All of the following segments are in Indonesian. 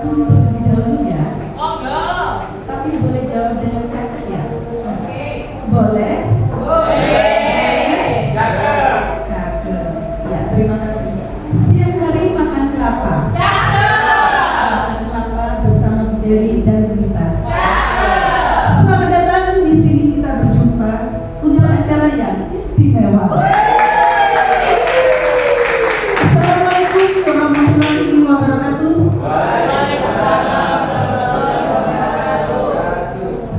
untuk lebih dahulu ya. Oh enggak. Tapi boleh jawab dengan kakak ya? Oke. Boleh? Boleh. Kakak. Ya, terima kasih. Siang hari makan kelapa. Makan kelapa bersama Bu Dewi dan Rita. Selamat datang di sini kita berjumpa untuk acara yang istimewa. Assalamualaikum warahmatullahi wabarakatuh.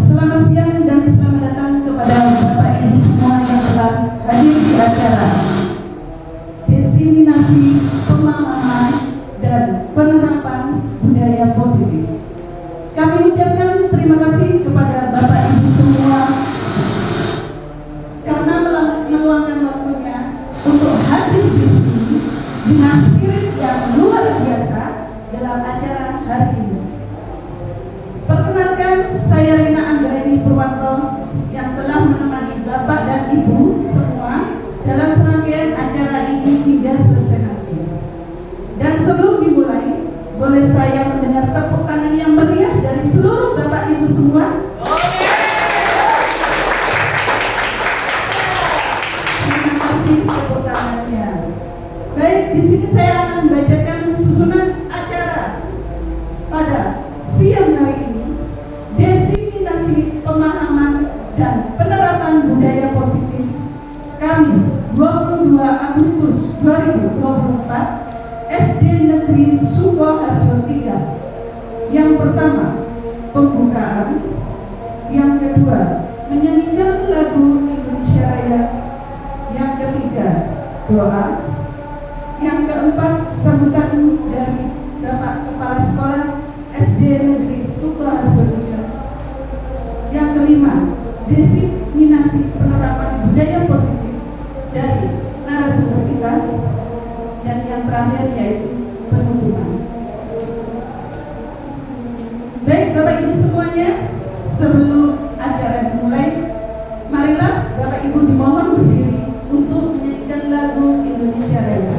Selamat siang dan selamat datang kepada Bapak Ibu semua yang telah hadir di acara diseminasi pemahaman dan penerapan budaya positif. Kami ucapkan terima kasih kepada Bapak Ibu semua karena meluangkan waktunya untuk hadir di sini dengan spirit yang luar biasa dalam acara hari ini. Perkenalkan, saya Rina Anggraini Purwanto yang telah menemani Bapak dan Ibu semua dalam serangkaian acara ini hingga selesai nanti. Dan sebelum dimulai, boleh saya mendengar tepuk tangan yang meriah dari seluruh Bapak Ibu semua? Terima kasih tepuk tangannya. Baik, di sini saya akan membacakan susunan acara pada siang hari ini. Diseminasi pemahaman dan penerapan budaya positif Kamis 22 Agustus 2024 SD Negeri Sukoharjo 3. Yang pertama, pembukaan. Yang kedua, menyanyikan lagu Indonesia Raya. Yang ketiga, doa. Yang keempat, sambutan dari Bapak Kepala Sekolah SD Negeri Sukoharjo 3. Yang kelima, diseminasi penerapan budaya positif dari narasumber kita. Dan yang terakhir yaitu penutupan. Baik Bapak Ibu semuanya, sebelum acara dimulai, marilah Bapak Ibu dimohon berdiri untuk menyanyikan lagu Indonesia Raya.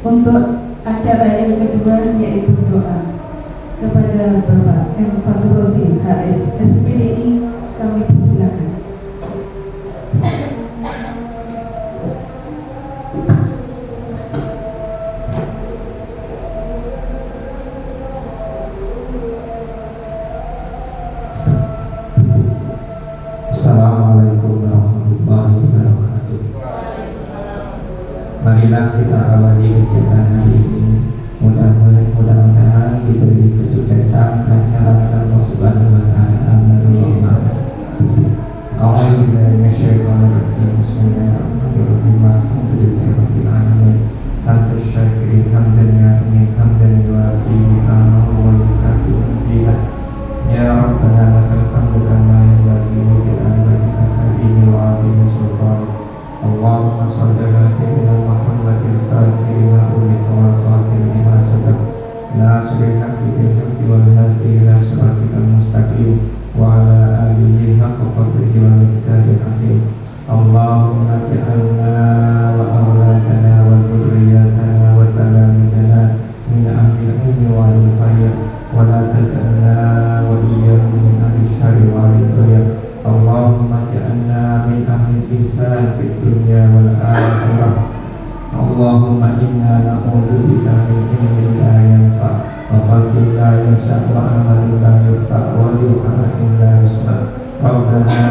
Untuk acara yang kedua yaitu doa kepada Bapak M. Faturosi HS SPDI, kami persilakan. Assalamualaikum warahmatullahi wabarakatuh. Marilah kita awali kegiatan hari ini. Mudah-mudahan ja'alna wa iyyahum min ahli syarri wal dunya. Allahumma ja'alna min ahli ihsan fid dunya wal akhirah. Allahumma inna na'udzubika min ilmin la yanfa' wa qalbin la yasha' wa amalin la yurfa' wa du'a'in la yusma'. Rabbana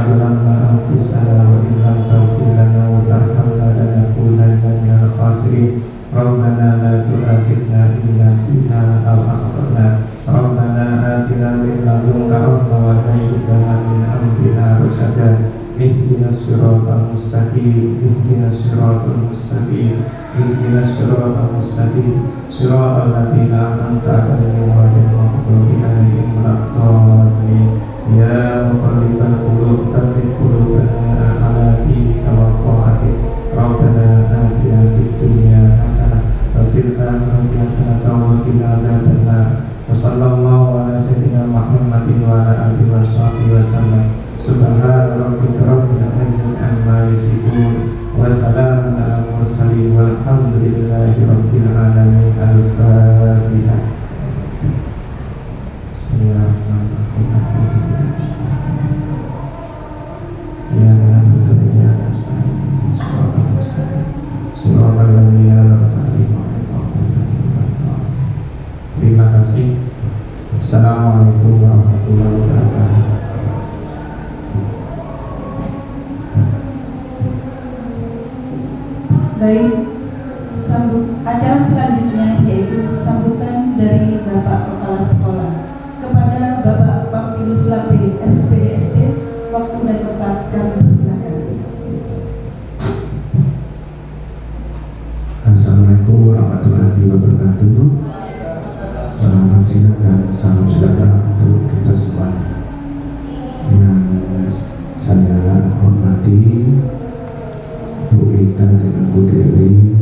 zalamna anfusana wa in lam taghfir lana wa tarhamna lanakunanna minal khasirin. Rabbana la tu'akhidna in nasina aw akhtana. Rabbana atina min ladunka rahmah wa hayyi lana min amrina rashada. Ihdinas siratal mustaqim, ihdinas siratal mustaqim, ihdinas siratal mustaqim, siratal ladzina an'amta 'alaihim ghairil maghdubi 'alaihim waladdallin. Ya muqallibal qulub, tsabbit qulubana 'ala dinika wa ta'atik. Rabbana atina fid dunya hasanah wa fil akhirati hasanah wa qina adzabannar. Wa sallallahu ala sayyidina Muhammadin wa ala alihi wa sahbihi wa sallam. Subhana rabbika rabbil izzati amma yasifun wa salamun alal mursalin walhamdulillahi rabbil alamin. Al-Fatihah. Bismillahirrahmanirrahim. Ya na'budu wa iyyaka nasta'in. Shiratal mustaqim. Shiratal ladzina an'amta 'alaihim ghairil maghdubi 'alaihim waladdallin. Terima kasih. Assalamualaikum warahmatullahi wabarakatuh. Baik, acara selanjutnya yaitu sambutan dari Bapak Kepala Sekolah kepada Bapak Pampilus Lape, SPDSD. Waktu dan tempat kami persilakan. Assalamualaikum warahmatullahi wabarakatuh. Selamat siang dan salam sejahtera untuk kita semuanya. Yang saya hormati Bu Ita dengan Bu Dewi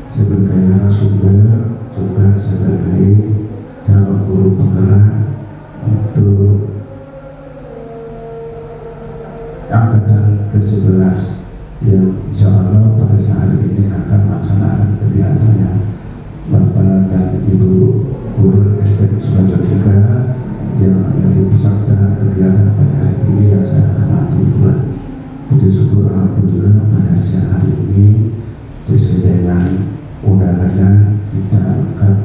sebagai narasumber, juga sebagai calon guru penggerak untuk angkatan ke-11 yang insya Allah pada saat ini akan melaksanakan kegiatannya. Bapak dan Ibu guru SD Sukoharjo 3 yang menjadi peserta kegiatan pada hari ini yang saya hormati pula. Puji syukur alhamdulillah pada siang hari ini sesuai dengan undangannya kita lengkap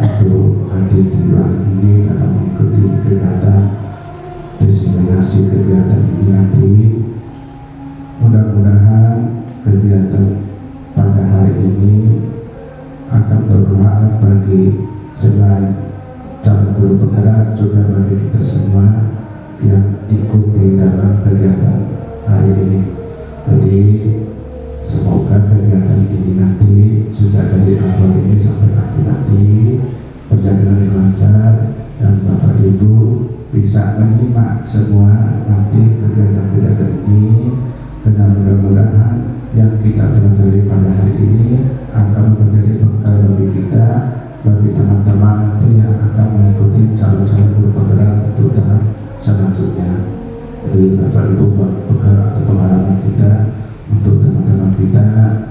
untuk hadir di ruangan ini dalam mengikuti kegiatan diseminasi kegiatan ini nanti. Mudah-mudahan kegiatan pada hari ini akan bermanfaat bagi selain calon guru penggerak juga bagi kita semua yang ikut di dalam kegiatan hari ini. Jadi semoga kegiatan ini nanti sejak dari awal ini sampai akhir nanti berjalan dengan lancar dan Bapak Ibu bisa menyimak semua nanti kegiatan-kegiatan ini. Dan mudah-mudahan yang kita pelajari pada hari ini akan menjadi bekal bagi kita, bagi teman-teman nanti yang akan mengikuti calon-calon guru penggerak untuk tahap selanjutnya. Jadi Bapak Ibu bekal atau pengalaman kita untuk teman-teman kita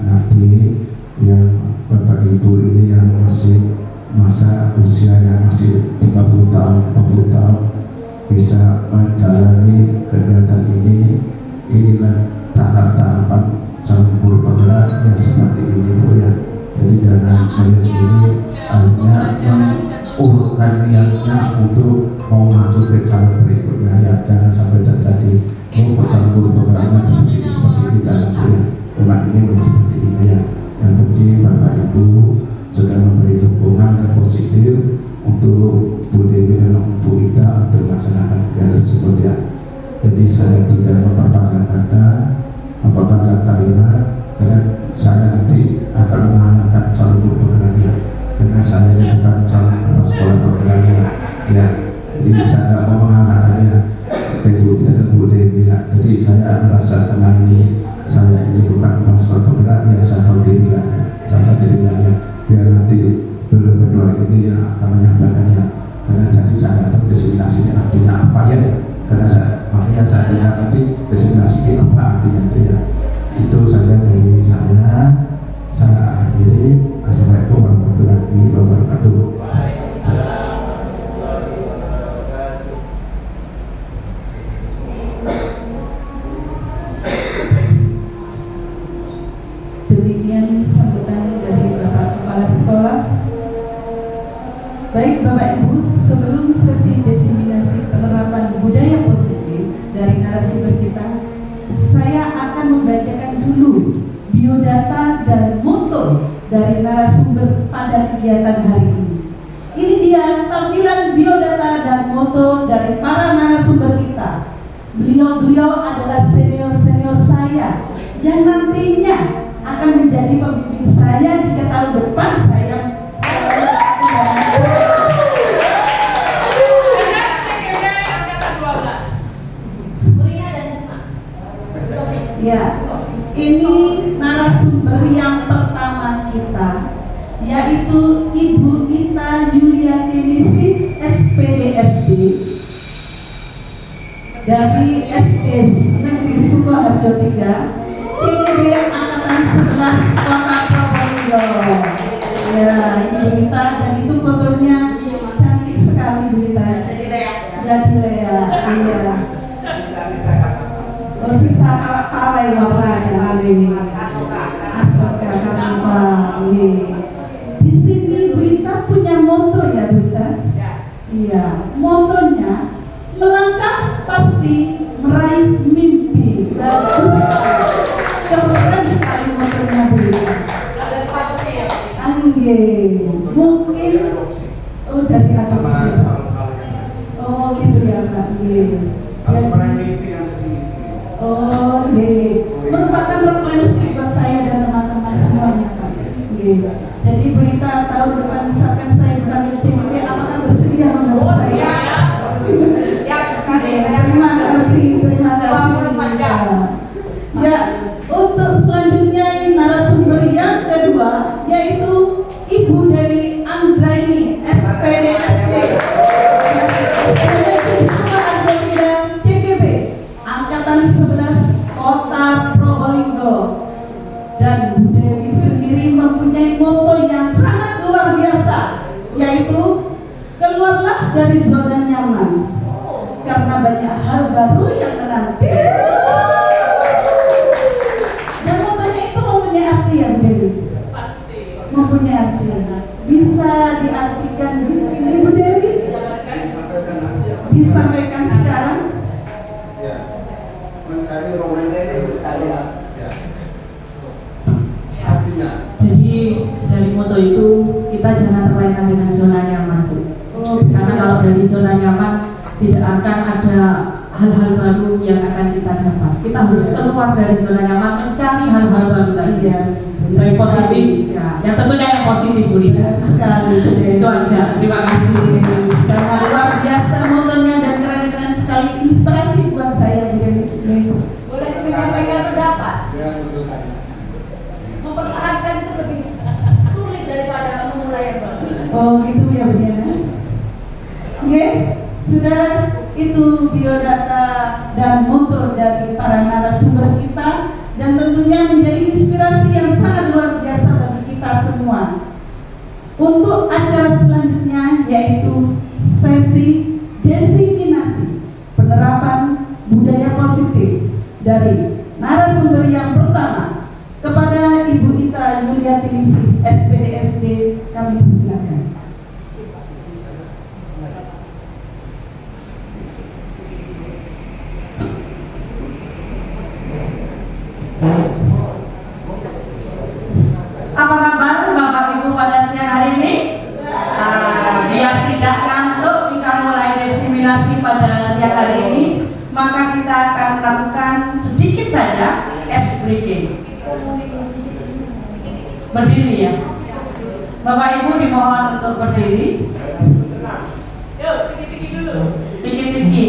nanti yang Bapak Ibu ini yang masih masa usia yang masih 30 tahun, 40 tahun bisa menjalani kegiatan ini. Inilah tahap-tahapan calon guru penggerak yang seperti ini Bu ya. Jadi jangan melihat ini artinya mengurutkan niatnya untuk mau maju ke calon berikutnya ya. Jangan sampai terjadi calon guru penggeraknya seperti ini jangan Bu ya. Umat ini seperti ini ya. Yang penting Bapak Ibu sudah memberi dukungan yang positif untuk Bu Dewi dan Bu Ita untuk melaksanakan kegiatan tersebut ya. Jadi saya tidak memperpanjang kata, memperpanjang kalimat, karena saya nanti akan mengalahkan calon guru penggeraknya, karena saya ini bukan calon kepala sekolah penggeraknya ya. Jadi saya tidak mau mengalahkannya Bu Ita dan Bu Dewi ya. Jadi saya merasa tenang ini, saya ini bukan kepala sekolah penggeraknya, saya tahu diri lah ya. Saya tahu diri lah ya. Biar nanti berdua ini yang akan menyampaikannya, karena tadi saya tahu diseminasinya artinya apa ya. Karena makanya saya dengar tapi diseminasi ini apa artinya itu ya. Itu saja dari saya akhiri. Assalamualaikum warahmatullahi wabarakatuh. Baik Bapak Ibu, sebelum sesi diseminasi penerapan budaya positif dari narasumber kita, saya akan membacakan dulu biodata dan moto dari narasumber pada kegiatan hari ini. Ini dia tampilan biodata dan moto dari para narasumber kita. Beliau-beliau adalah senior-senior saya yang nantinya akan menjadi pembimbing saya jika tahun depan saya ya, ini narasumber yang pertama kita, yaitu Ibu Ita Yuliati Nisih, SPDSD dari SD Negeri Sukoharjo 3, TKB Angkatan 11 Kota Probolinggo. Ya, ini Bu Ita, dan itu fotonya cantik sekali Bu Ita. Jadi Lea. Iya. Oh, sisa kawai warnanya ini. Asoka Kampang. Di sini Bu Ita punya moto ya Bu Ita? Iya, motonya melangkah pasti meraih mimpi. Bagus. Keren sekali motonya Bu Ita. Ada sepatunya ya? Mungkin dari adopsi. Oh gitu ya Pak. Harus meraih mimpi yang setinggi. Oh, merupakan referensi buat saya dan teman-teman semuanya, Pak. Jadi Bu Ita, tahun depan misalkan saya dipanggil CGP, apakah bersedia membantu saya? Siap sekali. Terima kasih. Ya, untuk selanjutnya narasumber yang kedua yaitu Ibu Dewi Anggraini, SPDSD. Angkatan 11 Kota Probolinggo. Dan Bu Dewi sendiri mempunyai moto yang sangat luar biasa, yaitu keluarlah dari zona nyaman karena banyak hal baru yang menanti. Dan motonya itu mempunyai arti ya Bu Dewi? Pasti. Mempunyai arti. Bisa diartikan di sini Bu Dewi? Disampaikan sekarang. Ya, mencari rolenya itu saya. Ya. Artinya. Jadi dari moto itu kita jangan terlena dengan zona nyaman, Bu. Karena kalau dari zona nyaman tidak akan ada hal-hal baru yang akan kita dapat. Kita harus keluar dari zona nyaman, mencari hal-hal baru lagi. Yang positif, ya. Yang tentunya yang positif, Bu Lina. Sekali. Itu aja. Terima kasih. Sangat luar biasa motonya dan keren-keren sekali, inspirasi buat saya Bu Dewi. Boleh menyampaikan pendapat? Ya, tentu saja. Mempertahankan itu lebih sulit daripada memulai yang baru. Oh gitu ya Bu Diana. Oke, sudah itu biodata dan moto dari para narasumber kita, dan tentunya menjadi inspirasi yang sangat luar biasa bagi kita semua. Untuk acara selanjutnya yaitu sesi diseminasi penerapan budaya positif dari narasumber yang pertama. Kepada Ibu Ita Yuliati Nisih, SPDSD, kami persilakan. Apa kabar Bapak Ibu pada siang hari ini? Biar tidak ngantuk jika mulai diseminasi pada siang hari ini, maka kita akan melakukan sedikit saja ice breaking. Berdiri ya. Bapak Ibu dimohon untuk berdiri. Yuk, tinggi-tinggi dulu. Tinggi-tinggi.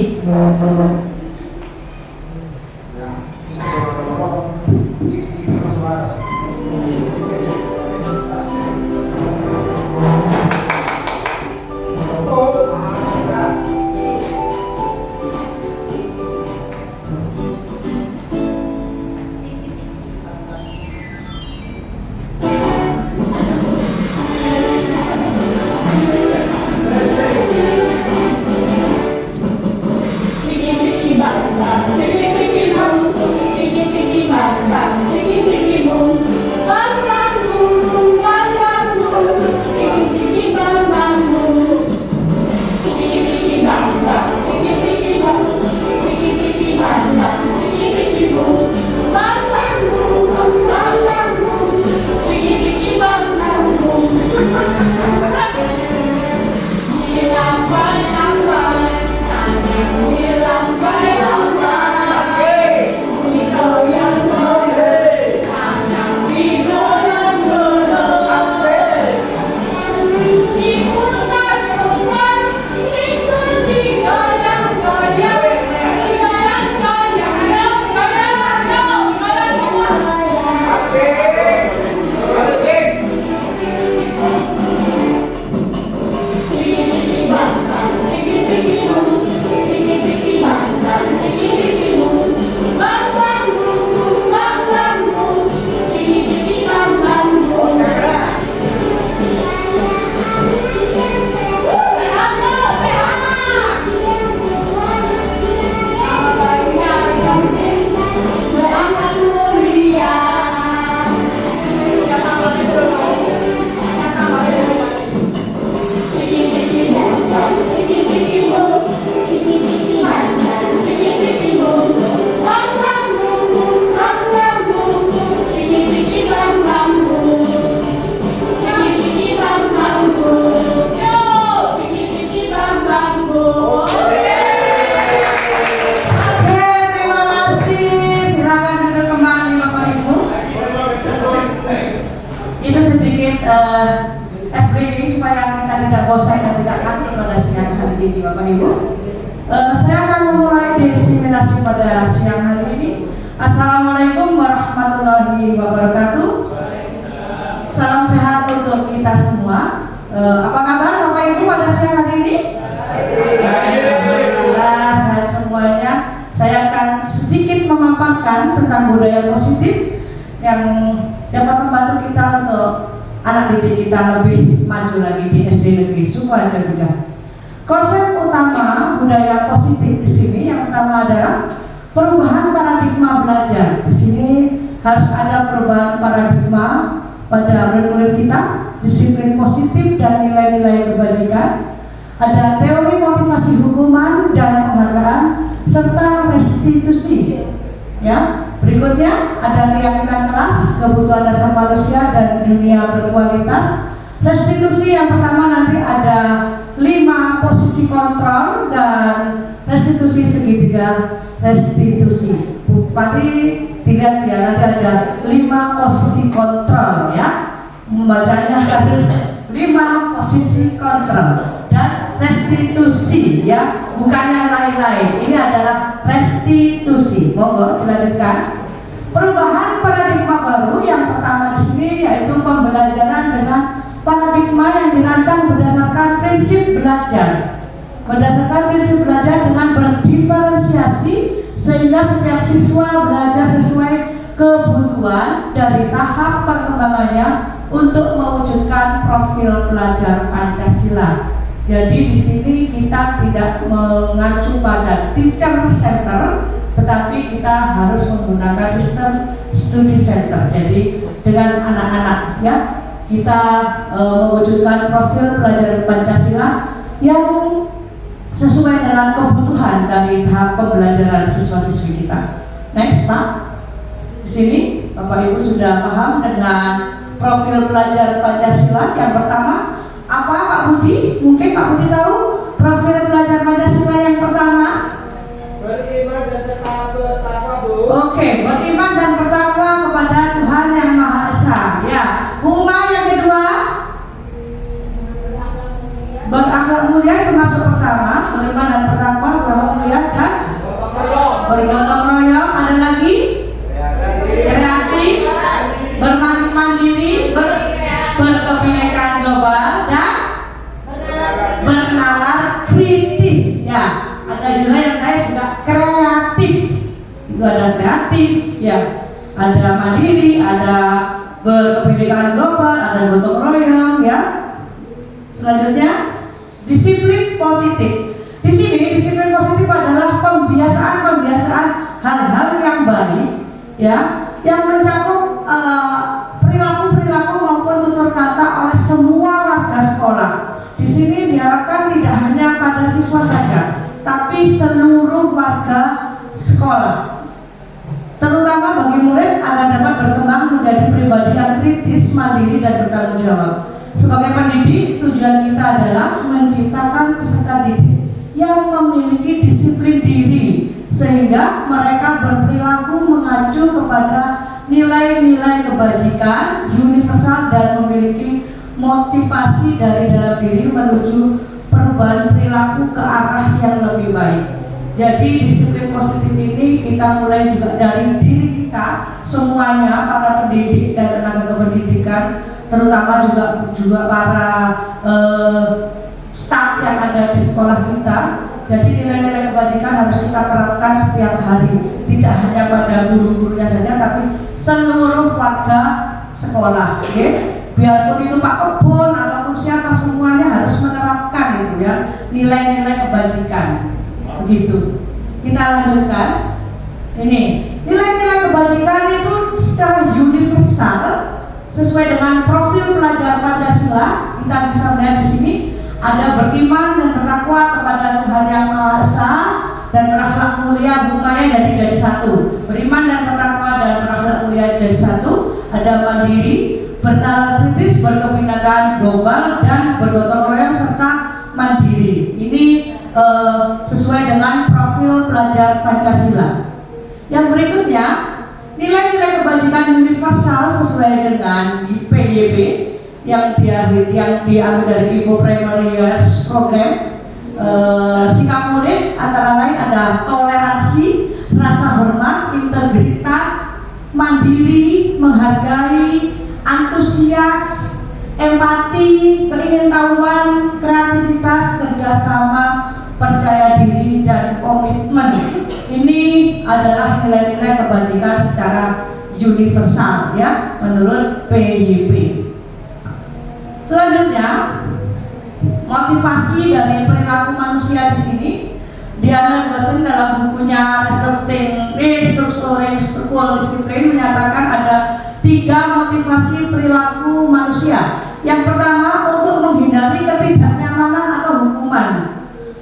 tidak bosan dan tidak kantuk pada siang hari ini, Bapak Ibu. Saya akan memulai diseminasi pada siang hari ini. Assalamualaikum warahmatullahi wabarakatuh. Salam sehat untuk kita semua. Apa kabar Bapak Ibu pada siang hari ini? Alhamdulillah sehat semuanya. Saya akan sedikit memaparkan tentang budaya positif yang dapat membantu kita untuk anak didik kita lebih maju lagi di SD negeri Sukoharjo juga. Konsep utama budaya positif di sini yang pertama adalah perubahan paradigma belajar. Di sini harus ada perubahan paradigma pada murid-murid kita, disiplin positif dan nilai-nilai kebajikan. Ada teori motivasi hukuman dan penghargaan serta restitusi. Ya, berikutnya ada keyakinan kelas, kebutuhan dasar manusia dan dunia berkualitas. Restitusi yang pertama nanti ada 5 posisi kontrol dan restitusi segitiga restitusi. Bupati dilihat ya, nanti ada 5 posisi kontrol ya. Membacanya harus 5 posisi kontrol dan restitusi ya, bukan yang lain-lain. Ini adalah restitusi. Monggo dilanjutkan. Perubahan paradigma baru yang pertama di sini yaitu pembelajaran dengan paradigma yang dirancang berdasarkan prinsip belajar. Berdasarkan prinsip belajar dengan berdiferensiasi sehingga setiap siswa belajar sesuai kebutuhan dari tahap perkembangannya untuk mewujudkan profil pelajar Pancasila. Jadi di sini kita tidak mengacu pada teacher center, tetapi kita harus menggunakan sistem studi center. Jadi dengan anak-anak ya, kita mewujudkan profil pelajar Pancasila yang sesuai dengan kebutuhan dari tahap pembelajaran siswa-siswi kita. Next, Pak. Di sini Bapak Ibu sudah paham dengan profil pelajar Pancasila. Yang pertama, apa Pak Budi? Mungkin Pak Budi tahu profil pelajar Pancasila yang pertama? Beriman dan bertakwa, Bu. Oke, beriman dan bertakwa kepada Tuhan Yang Maha Esa. Ya. Huma yang kedua? Berakhlak mulia itu masuk pertama. Beriman dan bertakwa, berakhlak mulia dan bergotong royong. Ada lagi? Kreatif, bermandiri, berkebinekaan global dan bernalar kritis. Ya, ada juga yang lain juga kreatif. Itu ada kreatif, ya. Ada mandiri, ada berkebinekaan global, ada gotong royong, ya. Selanjutnya, disiplin positif. Di sini disiplin positif adalah pembiasaan hal-hal yang baik, ya, yang mencakup perilaku-perilaku maupun tutur kata oleh semua warga sekolah. Di sini diharapkan tidak hanya pada siswa saja, tapi seluruh warga sekolah, terutama bagi murid agar dapat berkembang menjadi pribadi yang kritis, mandiri dan bertanggung jawab. Sebagai pendidik, tujuan kita adalah menciptakan peserta didik yang memiliki disiplin diri sehingga mereka berperilaku mengacu kepada nilai-nilai kebajikan universal dan memiliki motivasi dari dalam diri menuju perubahan perilaku ke arah yang lebih baik. Jadi disiplin positif ini kita mulai juga dari diri kita semuanya, para pendidik dan tenaga kependidikan, terutama juga para staf yang ada di sekolah kita. Jadi nilai-nilai kebajikan harus kita terapkan setiap hari, tidak hanya pada guru-gurunya saja, tapi seluruh warga sekolah. Okay? Biarpun itu Pak Kebun ataupun siapa, semuanya harus menerapkan itu ya, nilai-nilai kebajikan. Begitu. Kita lanjutkan. Ini nilai-nilai kebajikan itu secara universal sesuai dengan profil pelajar Pancasila. Kita bisa melihat di sini ada beriman dan bertakwa kepada Tuhan Yang Maha Esa dan berakhlak mulia, bunganya jadi satu. Beriman dan bertakwa dan berakhlak mulia jadi satu. Ada mandiri, bernalar kritis, berkebinekaan global dan bergotong royong serta mandiri. Ini sesuai dengan profil pelajar Pancasila. Yang berikutnya, nilai-nilai kebajikan universal sesuai dengan PYB. yang diambil dari Ibu Primary Years Program. Sikap murid antara lain ada toleransi, rasa hormat, integritas, mandiri, menghargai, antusias, empati, keingintahuan, kreativitas, kerjasama, percaya diri, dan komitmen. Ini adalah nilai-nilai kebajikan secara universal ya menurut PYP. Selanjutnya, motivasi dari perilaku manusia di sini Diana Gosen dalam bukunya Restrukturing Disiplin menyatakan ada 3 motivasi perilaku manusia. Yang pertama, untuk menghindari ketidaknyamanan atau hukuman.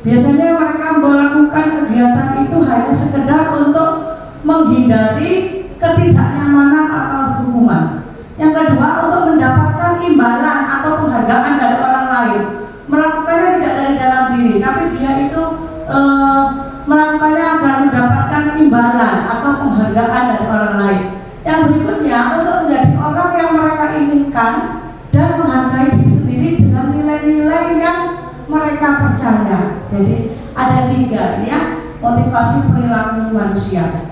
Biasanya mereka melakukan kegiatan itu hanya sekedar untuk menghindari ketidaknyamanan atau hukuman. Yang kedua, untuk mendapatkan imbalan atau penghargaan dari orang lain. Melakukannya tidak dari dalam diri, tapi dia itu melakukannya agar mendapatkan imbalan atau penghargaan dari orang lain. Yang berikutnya, untuk menjadi orang yang mereka inginkan dan menghargai diri sendiri dengan nilai-nilai yang mereka percaya. Jadi ada 3 ya motivasi perilaku manusia.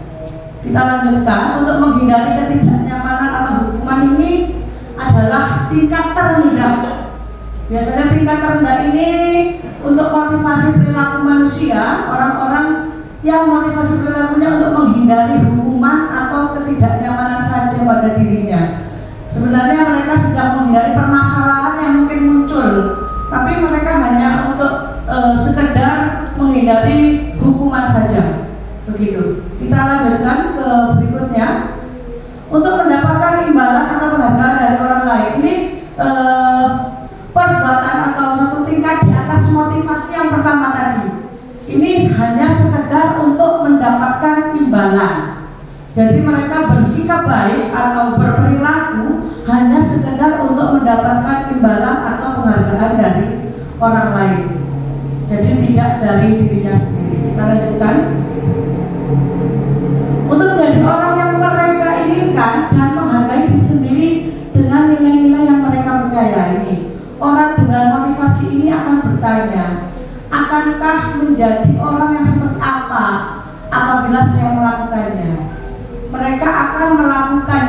Kita lanjutkan, untuk menghindari ketidaknyamanan atau hukuman ini adalah tingkat terendah. Biasanya tingkat terendah ini untuk motivasi perilaku manusia, orang-orang yang motivasi perilakunya untuk menghindari hukuman atau ketidaknyamanan saja pada dirinya. Sebenarnya mereka sedang menghindari permasalahan yang mungkin muncul, tapi mereka hanya untuk sekedar menghindari hukuman saja. Begitu. Kita lanjutkan ke berikutnya. Untuk mendapatkan imbalan atau penghargaan dari orang lain, ini perbuatan atau satu tingkat di atas motivasi yang pertama tadi. Ini hanya sekedar untuk mendapatkan imbalan. Jadi mereka bersikap baik atau berperilaku hanya sekedar untuk mendapatkan imbalan atau penghargaan dari orang lain. Jadi tidak dari dirinya sendiri. Kita lanjutkan. Untuk menjadi orang yang mereka inginkan dan menghargai diri sendiri dengan nilai-nilai yang mereka percaya ini. Orang dengan motivasi ini akan bertanya, akankah menjadi orang yang seperti apa apabila saya melakukannya? Mereka akan melakukan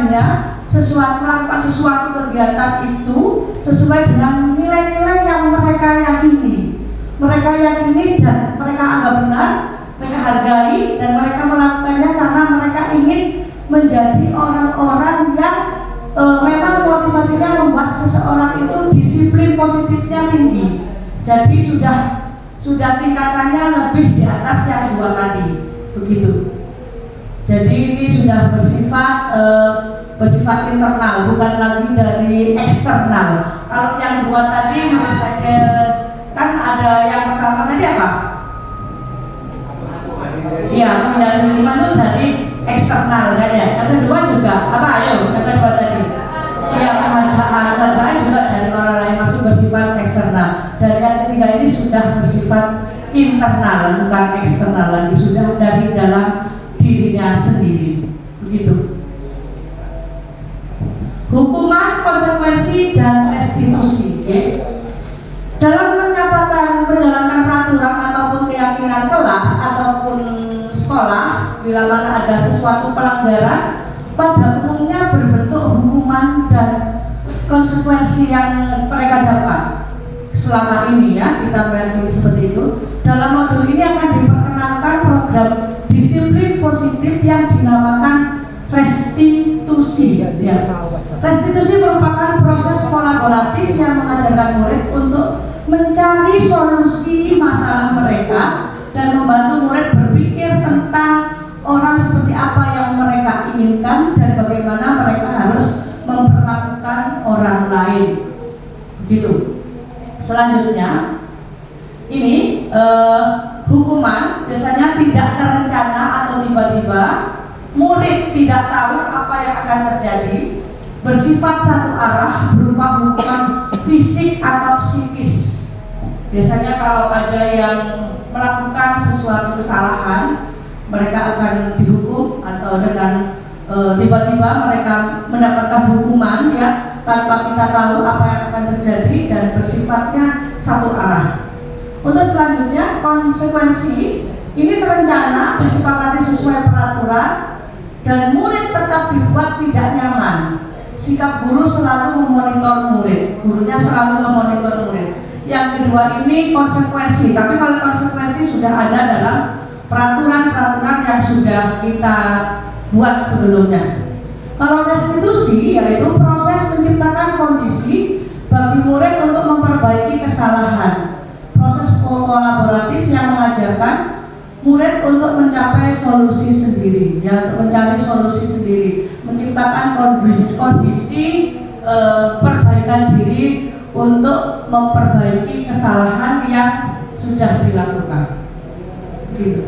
sesuatu kegiatan itu sesuai dengan nilai-nilai yang mereka yakini. Mereka yakini dan mereka anggap benar, mereka hargai, dan mereka melakukannya karena mereka ingin menjadi orang-orang yang memang motivasinya membuat seseorang itu disiplin positifnya tinggi. Jadi sudah tingkatannya lebih di atas yang 2 tadi, begitu. Jadi ini sudah bersifat internal, bukan lagi dari eksternal. Kalau yang 2 tadi menurut saya kan ada yang pertama tadi apa? Iya, menghindari hukuman itu dari eksternal kan ya. Yang kedua juga apa? Ayo, yang kedua tadi. Iya, penghargaan juga dari orang lain, masih bersifat eksternal. Dan yang ketiga ini sudah bersifat internal, bukan eksternal lagi, sudah dari dalam dirinya sendiri. Begitu. Hukuman, konsekuensi, dan restitusi. Okay? Dalam menyatakan menjalankan peraturan ataupun keyakinan kelas ataupun sekolah, bila mana ada sesuatu pelanggaran, pada umumnya berbentuk hukuman dan konsekuensi yang mereka dapat. Selama ini ya, kita melihat seperti itu. Dalam modul ini akan diperkenalkan program disiplin positif yang dinamakan restitusi. Ya. Restitusi merupakan proses kolaboratif yang mengajarkan murid untuk mencari solusi masalah mereka dan membantu murid berpikir tentang orang seperti apa yang mereka inginkan dan bagaimana mereka harus memperlakukan orang lain. Begitu. Selanjutnya, ini hukuman biasanya tidak terencana atau tiba-tiba. Murid tidak tahu apa yang akan terjadi, bersifat satu arah berupa hukuman fisik atau psikis. Biasanya kalau ada yang melakukan sesuatu kesalahan, mereka akan dihukum atau dengan tiba-tiba mereka mendapatkan hukuman ya, tanpa kita tahu apa yang akan terjadi dan bersifatnya satu arah. Untuk selanjutnya, konsekuensi ini terencana disepakati sesuai peraturan dan murid tetap dibuat tidak nyaman. Sikap guru selalu memonitor murid, gurunya selalu memonitor murid. Yang kedua ini konsekuensi, tapi kalau konsekuensi sudah ada dalam peraturan-peraturan yang sudah kita buat sebelumnya. Kalau restitusi yaitu proses menciptakan kondisi bagi murid untuk memperbaiki kesalahan. Proses kolaboratif yang mengajarkan murid untuk mencapai solusi sendiri, ya, untuk mencari solusi sendiri, menciptakan kondisi perbaikan diri untuk memperbaiki kesalahan yang sudah dilakukan. Gitu.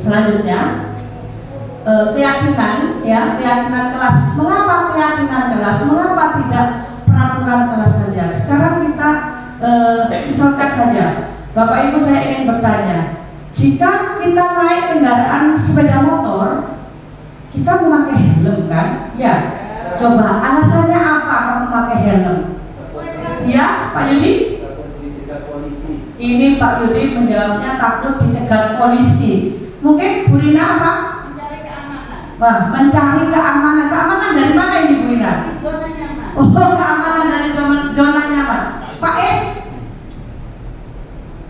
Selanjutnya keyakinan, ya, keyakinan kelas. Mengapa keyakinan kelas? Mengapa tidak peraturan kelas saja? Sekarang kita misalkan saja, Bapak Ibu saya ingin bertanya, jika kita naik kendaraan sepeda motor, kita memakai helm kan? Ya. Coba alasannya apa kalau memakai helm? Ya, Pak Yudi? Ini Pak Yudi menjawabnya takut dicegat polisi. Mungkin Bu Rina apa? Mencari keamanan. Wah, mencari keamanan. Keamanan dari mana ini Bu Rina? Zona nyaman. Oh, keamanan dari zona nyaman. Pak Es?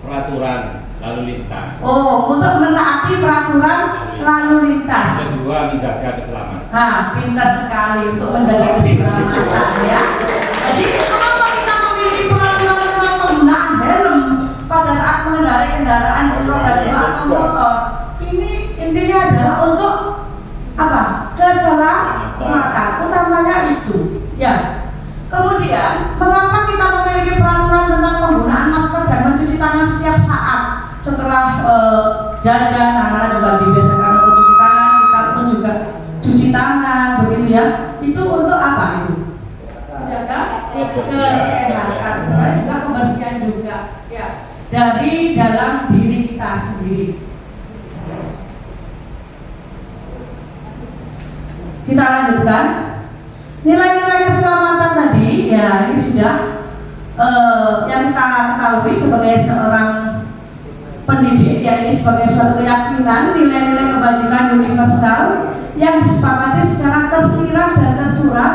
Peraturan lalu lintas. Oh, untuk mentaati peraturan lalu lintas. Kedua, menjaga keselamatan. Pintar sekali untuk menjaga keselamatan, ya. Jadi kenapa kita memiliki peraturan tentang penggunaan helm pada saat mengendarai kendaraan roda 2 atau motor? Ini intinya adalah untuk apa? Keselamatan, utamanya itu, ya. Kemudian, mengapa kita memiliki peraturan tentang penggunaan masker dan mencuci tangan setiap saat? Setelah jajan, anak-anak juga dibiasakan untuk cuci tangan, kita pun juga cuci tangan, begitu ya. Itu untuk apa itu? Menjaga kesehatan, sebenarnya juga kebersihan juga, ya. Dari dalam diri kita sendiri. Kita lanjutkan. Nilai-nilai keselamatan tadi, ya ini sudah yang kita ketahui sebagai seorang pendidik, ya ini sebagai suatu keyakinan, nilai-nilai kebajikan universal yang disepakati secara tersirat dan tersurat,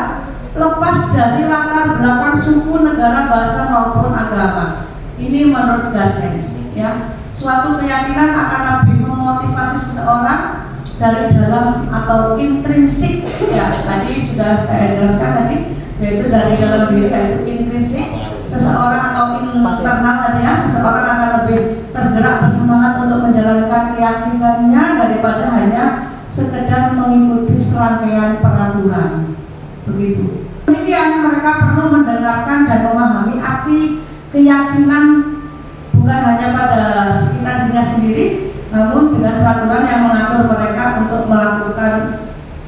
lepas dari latar belakang suku, negara, bahasa maupun agama. Ini menurut Gassen, ya, suatu keyakinan akan lebih memotivasi seseorang dari dalam atau intrinsik, ya tadi sudah saya jelaskan tadi, yaitu dari dalam diri, yaitu intrinsik seseorang atau internal tadi ya, seseorang akan lebih tergerak bersemangat untuk menjalankan keyakinannya daripada hanya sekedar mengikuti serangkaian peraturan, begitu. Kemudian mereka perlu mendengarkan dan memahami arti keyakinan bukan hanya pada sekitar dirinya sendiri, namun dengan peraturan yang mengatur mereka untuk melakukan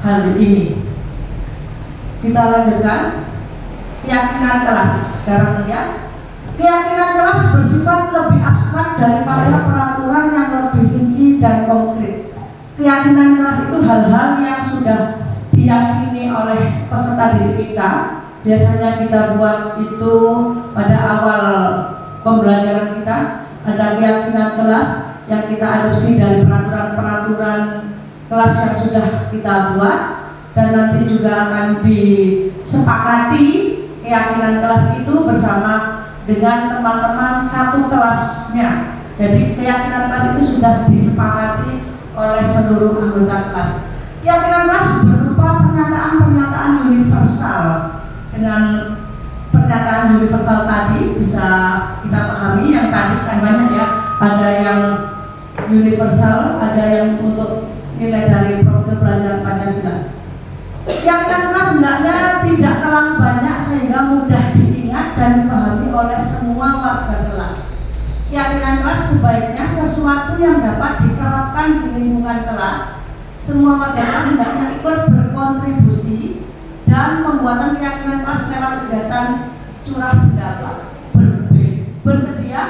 hal ini. Kita lanjutkan keyakinan kelas sekarang ya. Keyakinan kelas bersifat lebih abstrak daripada peraturan yang lebih rinci dan konkret. Keyakinan kelas itu hal-hal yang sudah diyakini oleh peserta didik kita. Biasanya kita buat itu pada awal pembelajaran kita. Ada keyakinan kelas yang kita adopsi dari peraturan-peraturan kelas yang sudah kita buat, dan nanti juga akan disepakati keyakinan kelas itu bersama dengan teman-teman satu kelasnya. Jadi keyakinan kelas itu sudah disepakati oleh seluruh anggota kelas. Keyakinan kelas berupa pernyataan-pernyataan universal. Dengan pernyataan universal tadi bisa kita pahami, yang tadi kan banyak ya, ada yang universal, ada yang untuk nilai dari profil pelajaran Pancasila. Keyakinan kelas sebenarnya tidak terlalu banyak sehingga mudah diingat dan dipahami oleh semua warga kelas. Keyakinan kelas sebaiknya sesuatu yang dapat diterapkan di lingkungan kelas. Semua warga kelas hendaknya ikut berkontribusi dan pembuatan keyakinan kelas lewat kegiatan curah pendapat, bersedia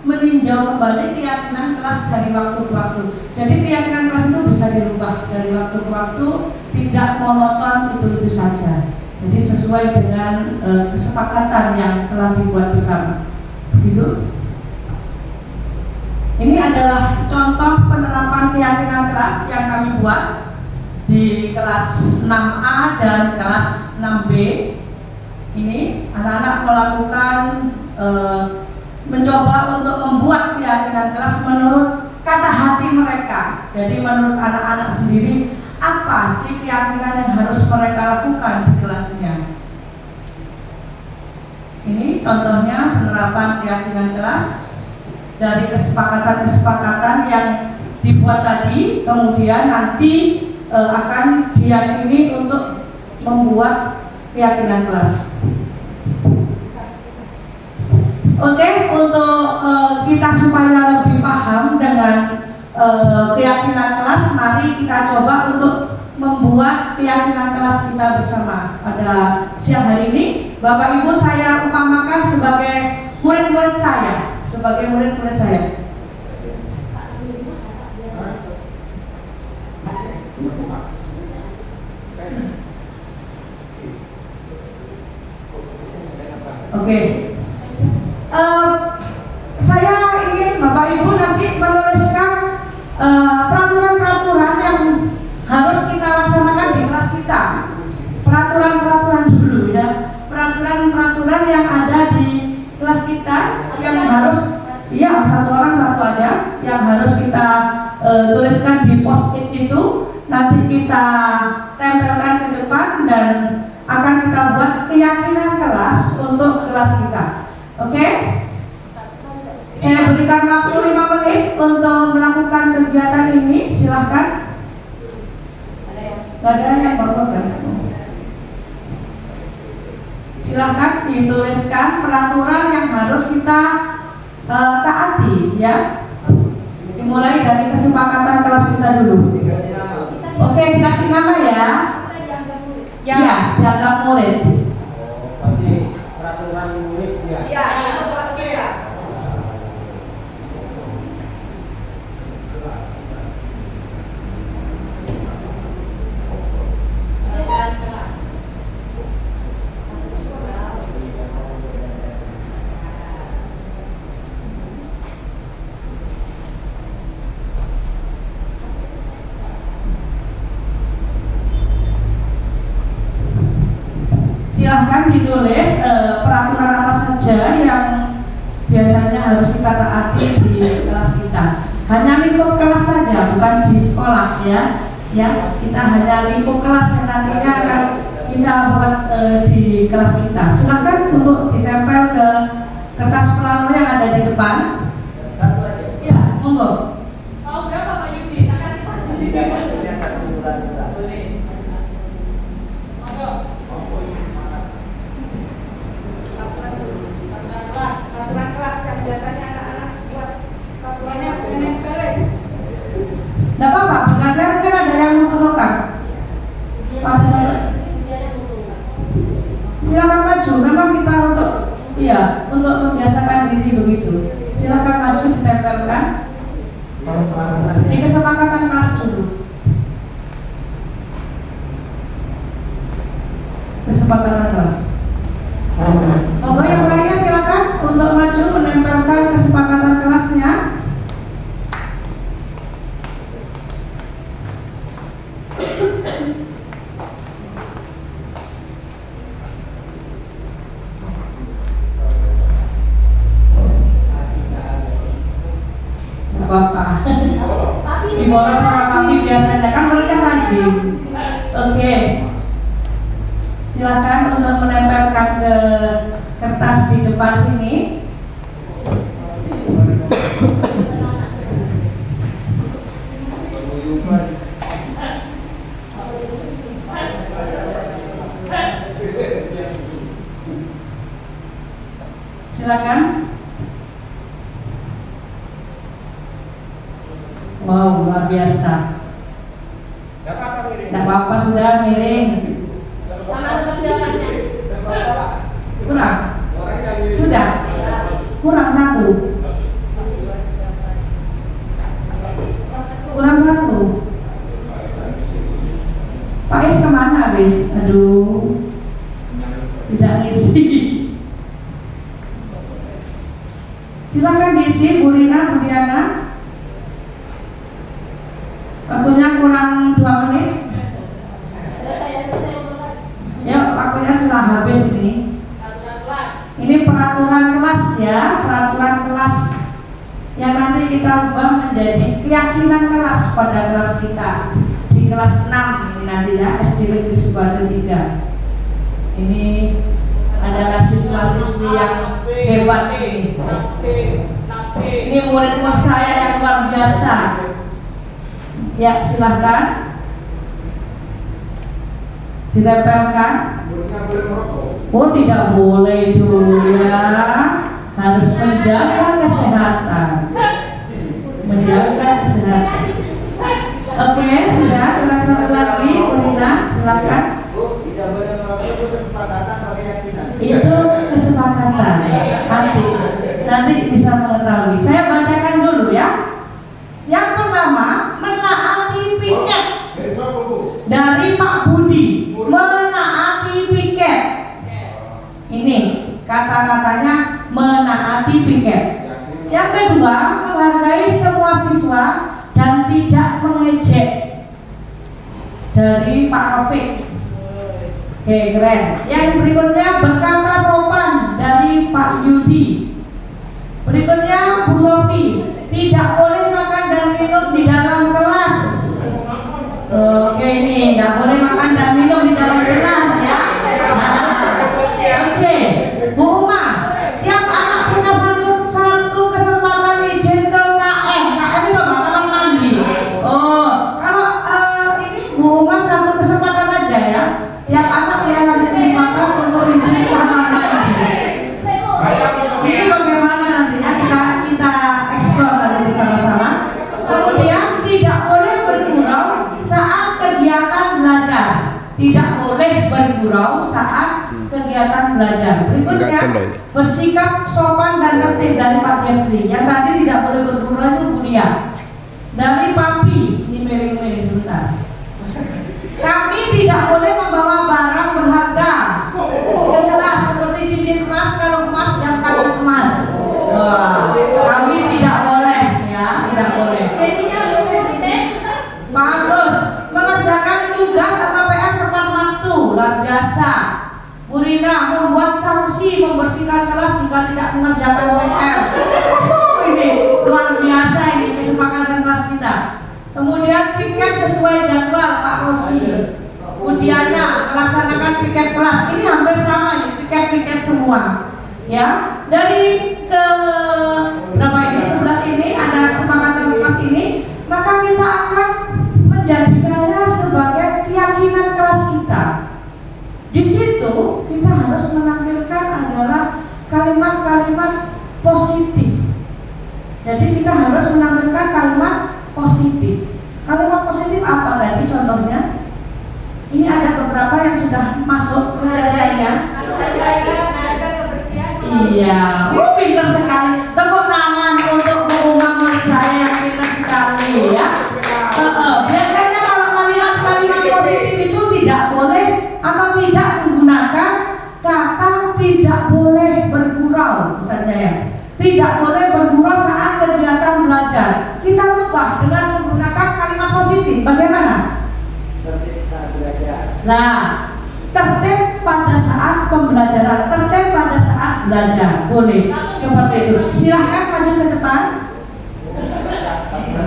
meninjau kembali keyakinan kelas dari waktu ke waktu. Jadi keyakinan kelas itu bisa dirubah dari waktu ke waktu, tidak monoton itu saja. Jadi sesuai dengan kesepakatan yang telah dibuat bersama. Begitu. Ini adalah contoh penerapan keyakinan kelas yang kami buat di kelas 6A dan kelas 6B. Ini anak-anak melakukan mencoba untuk membuat keyakinan kelas menurut kata hati mereka. Jadi menurut anak-anak sendiri, apa sih keyakinan yang harus mereka lakukan di kelasnya. Ini contohnya penerapan keyakinan kelas dari kesepakatan-kesepakatan yang dibuat tadi, kemudian nanti akan diyakini untuk membuat keyakinan kelas. Oke, untuk kita supaya lebih paham dengan keyakinan kelas, mari kita coba untuk membuat keyakinan kelas kita bersama. Pada siang hari ini, Bapak Ibu saya umpamakan sebagai murid-murid saya, Oke. Saya ingin Bapak Ibu nanti menuliskan peraturan-peraturan yang harus kita laksanakan di kelas kita. Peraturan-peraturan dulu ya. Peraturan-peraturan yang ada di kelas kita yang harus, ya satu orang satu aja, yang harus kita tuliskan di post-it itu, nanti kita tempelkan ke depan dan akan kita buat keyakinan kelas untuk kelas kita. Oke? Saya berikan waktu 5 menit untuk melakukan kegiatan ini. Silahkan. Gak ada yang baru kan? Silahkan dituliskan peraturan yang harus kita taati ya. Dimulai dari kesepakatan kelas kita dulu. Oke, dikasih nama ya. Ya, dianggap murid. Berarti peraturan murid ya. Ya, itu kelas kita. Silahkan ditulis peraturan apa saja yang biasanya harus kita taati di kelas kita. Hanya lingkup kelas saja, bukan di sekolah ya. Ya, kita hanya lingkup kelas yang nantinya akan kita buat di kelas kita. Silahkan untuk ditempel ke kertas plano yang ada di depan. Ya, monggo. Mau berapa Pak Yudi? Tak kasih tanya. Tidak punya satu surat juga. Peraturan kelas yang biasanya anak-anak buat peraturan Nenek beres. Tidak apa-apa, kadang kan ada yang memfotokan. Pada saya, silakan maju. Memang kita untuk membiasakan diri begitu. Silakan maju, ditempelkan di kesepakatan kelas dulu. Kesepakatan kelas. Monggo yang lainnya silakan untuk maju menempelkan kesepakatan kelasnya. Gak apa-apa. Dibawa sama kami biasanya kan muridnya rajin. Oke. Silakan untuk menempelkan ke kertas di depan sini. Silakan. Wow, luar biasa. Tidak apa-apa, sudah miring. Sama teman-temannya. Kurang? Sudah? Kurang satu? Kurang satu? Pak Is kemana, Bis? Aduh. diisi Bu Rina, Bu Diana? Waktunya kurang 2 menit. Ya, waktunya sudah habis ini. Ini peraturan kelas ya, peraturan kelas yang nanti kita ubah menjadi keyakinan kelas pada kelas kita di kelas 6 ini nanti ya, SD Negeri Sukoharjo 3. Ini adalah siswa-siswi yang hebat ini. Ini murid-murid saya yang luar biasa. Ya, silahkan ditempelkan. Oh, tidak boleh itu ya. Harus menjaga kesehatan. Menjaga kesehatan. Oke, sudah. Kurang satu lagi, Rina, silahkan. Tidak boleh merokok itu kesepakatan pakai keyakinan. Itu kesepakatan. Nanti bisa mengetahui. Saya bacakan dulu ya. Yang pertama, menaati piket dari Pak Budi. Menaati piket. Ini kata-katanya menaati piket. Yang kedua, menghargai semua siswa dan tidak mengejek. Dari Pak Rafiq. Oke, keren. Yang berikutnya berkata sopan dari Pak Yudi. Berikutnya Bu Sofi, tidak boleh makan dan minum di dalam kelas. Oke, ini tidak boleh makan dan minum di dalam kelas ya. Oke, Bu Uma, tiap anak punya satu kesempatan izin ke KM. KM itu apa? Kamar mandi. Oh, kalau ini Bu Uma satu kesempatan aja ya. Tiap anak yang kesempatan untuk izin kamar mandi. Ini bagaimana nantinya kita eksplor nanti bersama-sama. Kemudian tidak boleh bergurau saat kegiatan belajar. Tidak boleh bergurau saat kegiatan belajar. Berikutnya bersikap sopan dan tertib dari Pak Jeffrey. Yang tadi tidak boleh bergurau itu Bulia. Dari Papi, ini miring-miring sebentar. Kami tidak boleh membawa barang berharga ke kelas seperti cincin emas, kalung emas, dan kalung emas. Wah, kami tidak boleh ya, tidak boleh. Bagus, mengerjakan tugas atau PR tepat waktu, luar biasa. Bu Rina membuat sanksi membersihkan kelas jika tidak mengerjakan PR. Ini luar biasa, ini kesepakatan kelas kita. Kemudian piket sesuai jadwal Pak Rosi. Bu Diana melaksanakan piket kelas. Ini hampir sama ya, piket-piket semua. Ya, dari ke berapa ini sebelah ini ada kesepakatan kelas ini, maka kita akan menjadikannya sebagai keyakinan kelas kita. Di situ kita harus menampilkan adalah kalimat-kalimat positif. Jadi kita harus menampilkan kalimat positif. Kalimat positif apa tadi contohnya? Ini ada beberapa yang sudah masuk ke kalian. Iya, pintar sekali. Tepuk tangan untuk Bu Uma murid saya yang pintar sekali ya. Biasanya kalau kalimat-kalimat positif itu tidak boleh atau tidak menggunakan kata tidak boleh bergurau, misalnya ya. Tidak boleh bergurau saat kegiatan belajar. Kita ubah dengan menggunakan kalimat positif. Bagaimana? Nah, tertib pada saat pembelajaran, tertib pada saat belajar, boleh seperti itu. Silahkan maju ke depan.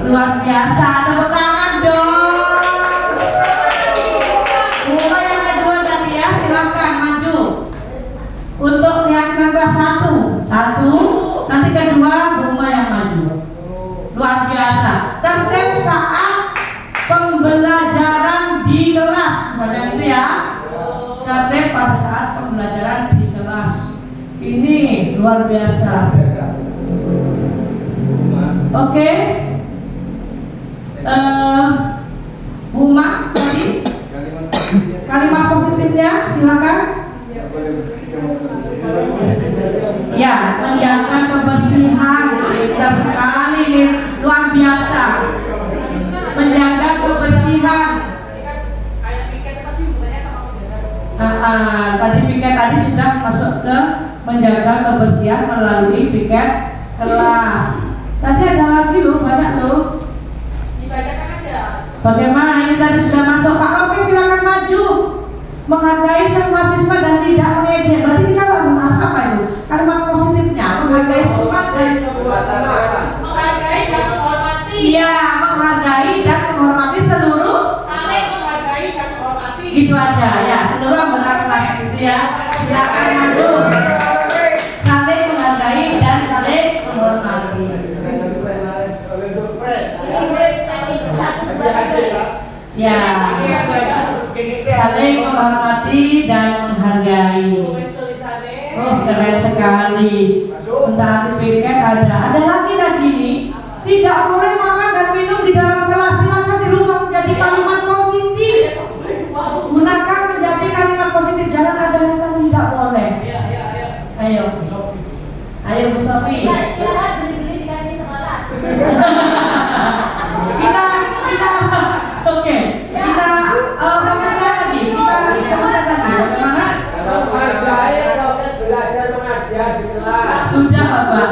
Luar biasa, tepuk tangan dong. Uma yang kedua tadi ya, silahkan maju. Untuk keyakinan kelas 1, nanti kedua Uma yang maju. Luar biasa, tertib saat pembelajaran di kelas, misalnya gitu ya. Tertib pada saat pembelajaran di kelas. Ini luar biasa. Oke. Uma tadi kalimat positifnya silakan. Ya, menjaga kebersihan, pintar sekali nih, luar biasa. Menjaga kebersihan. Tadi piket tadi sudah masuk ke menjaga kebersihan melalui piket kelas. Tadi ada lagi loh, banyak loh. Dibacakan aja. Bagaimana ini tadi sudah masuk Pak Oke, silakan maju. Menghargai semua siswa dan tidak mengejek. Berarti kita harus apa itu? Kalimat positifnya menghargai siswa dan Menghargai dan menghormati. iya, menghargai dan menghormati seluruh. Saling menghargai dan menghormati. Gitu aja ya, seluruh anggota kelas gitu ya. Silakan maju. Saling menghargai dan saling menghormati. Ya, saling menghormati dan menghargai. Oh, keren sekali. Bentar tiket ada lagi ini. Tidak boleh makan dan minum di dalam kelas. Silakan di rumah menjadi kalimat positif. Gunakan menjadi kalimat positif. Jangan ada kata tidak boleh. Ayo, ayo Bu Sofi. Istirahat beli-beli di kantin sekolah. Kita oke. Kita fokuskan lagi. Kita fokuskan lagi. Bagaimana? Kalau menghargai proses belajar mengajar di kelas. Sudah Bapak.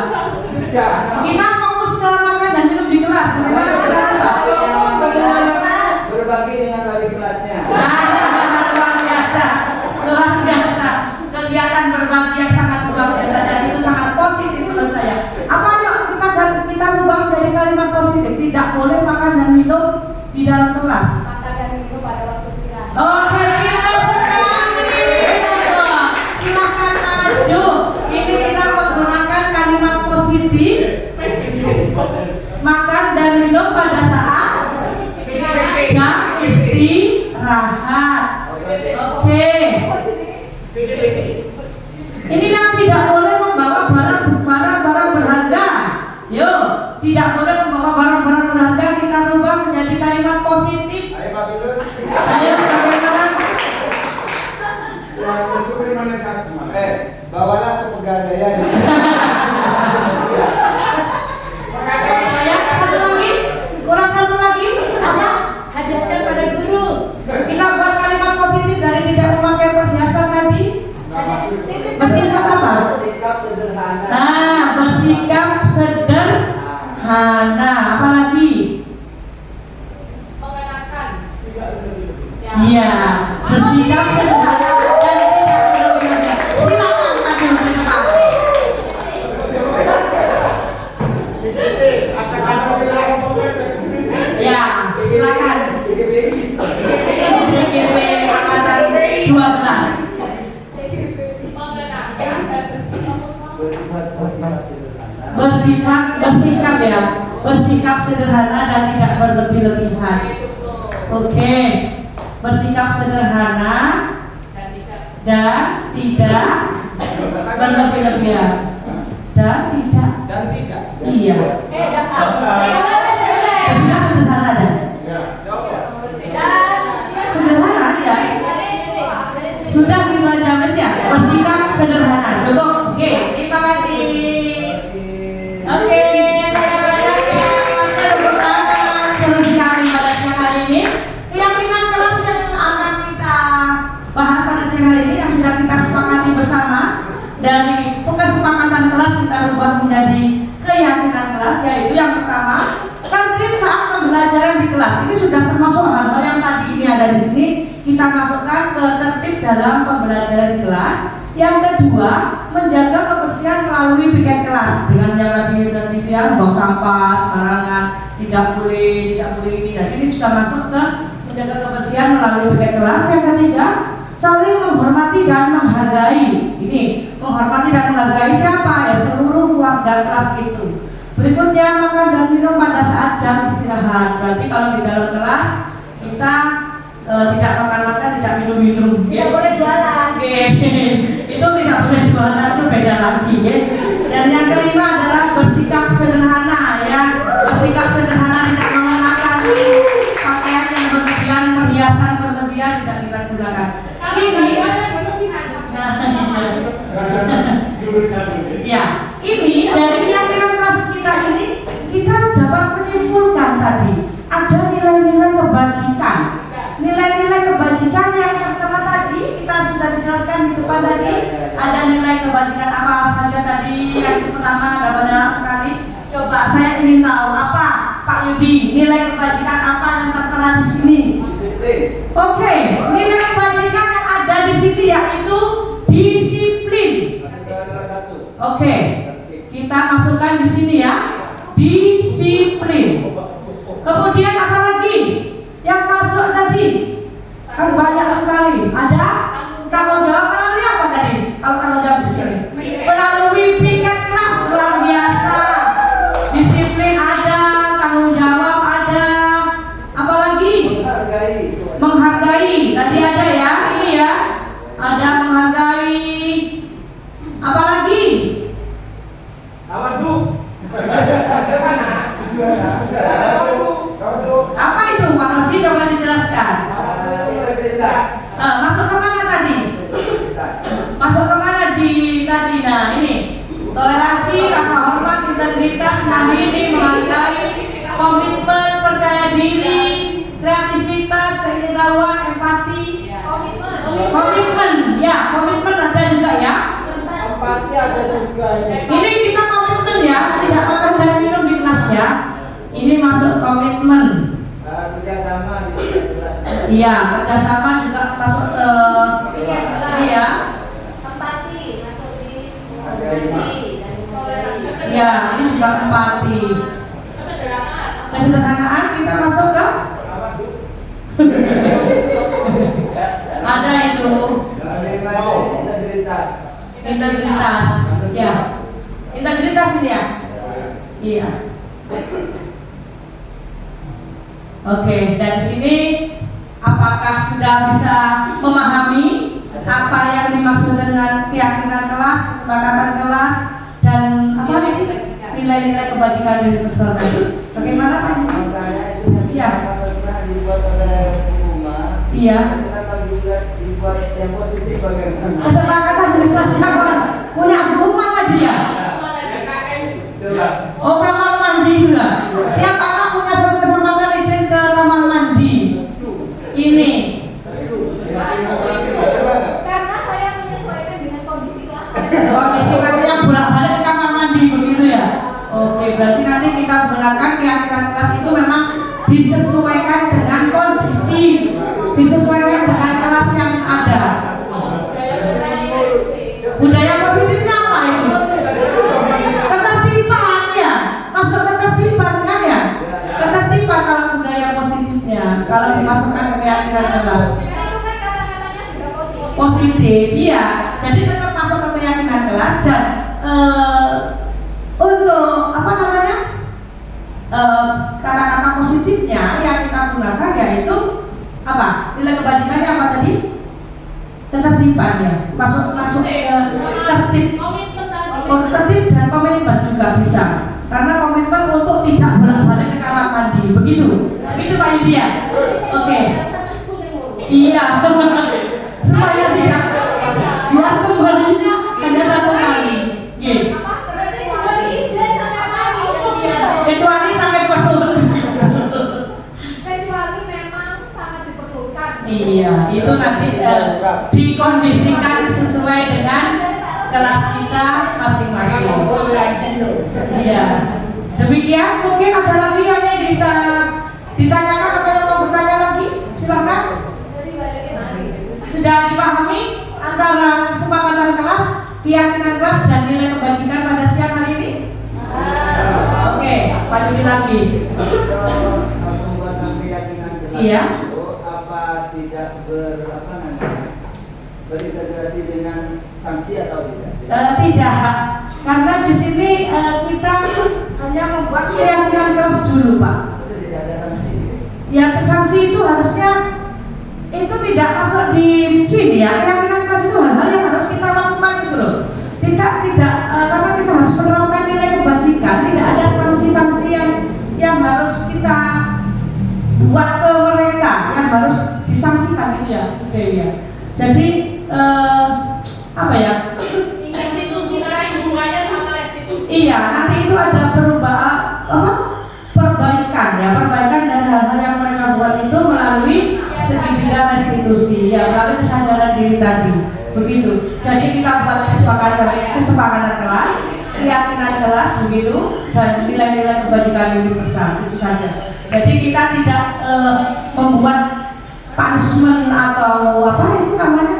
Sudah. Kita fokus ke makan dan minum di kelas. Bagaimana kita Bapak? Berbagi dengan wali kelasnya. Luar biasa. Kegiatan berbagi yang sangat luar biasa dan itu sangat positif menurut saya. Apa yuk kita rubah dari kalimat positif. Tidak boleh makan dan minum di dalam kelas. Makan dan minum pada waktu istirahat. Oke, pintar sekali. Silahkan maju. Ini kita menggunakan kalimat positif. Makan dan minum pada saat jam istirahat. Oke. Ini yang tidak boleh membawa barang-barang berharga. Yuk, tidak boleh membawa barang-barang berharga. Kita rubah menjadi kalimat positif. Ayo Pak Bilun. Ayo, bagaimana? Bawalah ke pegadaian. Ya, satu lagi, kurang satu lagi. Apa? Hadiahkan pada guru. Kita buat kalimat positif dari tidak memakai perhiasan tadi. Bersikap apa? Bersikap sederhana. Nah, bersikap sederhana. Apa lagi? Mengenakan. Iya, bersikap sederhana dan tidak berlebihan. Silakan maju ke depan. Ya, silakan. CGP angkatan 12. Bersikap ya, bersikap sederhana dan tidak berlebih-lebihan. Oke, bersikap sederhana dan tidak berlebih-lebihan dan tidak. Iya. Bersikap sederhana dan sederhana ya. Sudah gitu aja Mas ya. Bersikap sederhana. Cukup. Oke, terima kasih. Oke, saya bacakan tepuk tangan seru sekali pada siang hari ini. Keyakinan kelas yang akan kita bahas pada siang hari ini yang sudah kita sepakati bersama. Dari kesepakatan kelas kita rubah menjadi keyakinan kelas, yaitu yang pertama, tertib saat pembelajaran di kelas. Ini sudah termasuk hal-hal yang tadi ini ada di sini kita masukkan ke tertib dalam pembelajaran di kelas. Yang kedua, menjaga kebersihan melalui piket kelas dengan yang tadi dia buang sampah sembarangan, tidak boleh ini. Jadi ini sudah masuk ke menjaga kebersihan melalui piket kelas. Yang ketiga, saling menghormati dan menghargai. Ini menghormati dan menghargai siapa? Ya seluruh warga kelas itu. Berikutnya, makan dan minum pada saat jam istirahat. Berarti kalau di dalam kelas kita tidak makan-makan, tidak minum-minum. Tidak boleh jualan. Itu tidak boleh jualan, itu beda lagi ya. Dan yang kelima adalah bersikap sederhana ya. Bersikap sederhana, tidak mengenakan pakaian yang berlebihan, perhiasan berlebihan tidak kita gunakan. Ini ya, ini dari keyakinan kelas kita ini kita dapat menyimpulkan tadi ada nilai-nilai kebajikan. Nilai-nilai kebajikan yang pertama tadi kita sudah dijelaskan di depan tadi. Ada nilai kebajikan apa saja tadi? Yang pertama ada banyak sekali saya ingin tahu apa Pak Yudi, nilai kebajikan apa yang tertera di sini? Disiplin. Oke, nilai kebajikan yang ada di sini yaitu disiplin. Salah satu. Oke, kita masukkan di sini ya, disiplin. Kemudian apa lagi yang masuk tadi? Kan banyak sekali. Ada tanggung jawab melalui apa tadi? Kalau tanggung jawab di sini, melalui piket kelas, luar biasa. Disiplin ada, tanggung jawab ada. Apa lagi? Menghargai. Tadi ada ya, ini ya. Ada menghargai. Apa lagi? Apa itu? Pak Rosi coba dijelaskan. Masuk ke mana tadi? Masuk ke mana di tadi? Nah ini toleransi, rasa hormat, integritas, mandiri, menghargai, komitmen, percaya diri, kreativitas, keilmuan, empati, komitmen. Ya, komitmen ada juga ya. Empati ada juga. Ini kita komitmen ya, tidak makan dan minum di kelas ya. Ini masuk komitmen. Kerjasama jelas. Iya, kerjasama juga masuk ke iya. Empati masuk di Ya, ini juga empati. Kesederhanaan kita masuk ke ada itu Integritas. integritas. Ya, integritas ini ya. Iya. Oke, dari sini apakah sudah bisa memahami apa yang dimaksud dengan keyakinan kelas, kesepakatan kelas, dan apa ini nilai-nilai kebajikan universal tadi? Bagaimana Pak? Makanya itu yang Iya. pernah dibuat oleh rumah. Iya. Kenapa dibuat yang positif bagaimana? Kesepakatan di kelas apa? Punya rumah lah dia. Oh, kamar mandi juga. Tiap anak punya satu kesempatan izin ke kamar mandi. Ini. karena saya menyesuaikan dengan kondisi kelas Kondisi katanya bolak-balik ke kamar mandi begitu ya. Oke, berarti nanti kita gunakan keyakinan kelas itu memang disesuaikan dengan kondisi, disesuaikan dengan kelas yang ada. Budaya positifnya apa itu? Ketertiban ya, masuk ketertiban kan ya? Ketertiban kalau budaya positifnya, kalau dimasukkan ke keyakinan kelas. itu kan kata-katanya sudah positif. Positif, iya. Jadi tetap masuk ke keyakinan kelas dan untuk apa namanya kata-kata positifnya yang kita gunakan yaitu apa? Nilai kebajikannya apa tadi? Ketertiban ya. Masuk tertib. Tertib dan komitmen juga bisa. Karena komitmen untuk tidak bolak-balik ke kamar mandi, begitu. Begitu Pak Yudi ya. Oke. Iya. Supaya tidak dua kembalinya hanya satu kali. Gitu. Kecuali sampai perut. Kecuali memang sangat diperlukan. Iya, itu nanti dikondisikan sesuai dengan kelas kita masing-masing. Iya. Demikian, mungkin ada lagi yang bisa ditanyakan atau yang mau bertanya lagi? Silakan. Sudah dipahami antara kesepakatan kelas, keyakinan kelas, dan nilai kebajikan pada siang hari ini? Oke, Pak Yudi lagi. Pembuatan keyakinan jelas Iya. itu apa tidak berintegrasi dengan sanksi atau tidak? Tidak, karena di sini kita hanya membuat keyakinan kelas dulu, Pak. Itu tidak ada sanksi. Ya, sanksi itu harusnya itu tidak masuk di sini ya. Keyakinan kelas itu hal-hal yang harus kita lakukan gitu loh. Tidak karena kita harus menerapkan nilai kebajikan. Tidak ada sanksi-sanksi yang harus kita buat ke mereka, yang harus disangsikan gitu ya, Mas Dewi ya. Jadi apa ya? Institusi kan hubungannya sama institusi. Iya, nanti itu ada perubahan perbaikan ya, perbaikan dan hal-hal yang mereka buat itu melalui segitiga restitusi ya, melalui kesadaran diri tadi. Begitu. Jadi kita buat kesepakatan kelas, keyakinan kelas begitu, dan nilai-nilai kebajikan universal, itu saja. Jadi kita tidak membuat punishment atau apa itu namanya,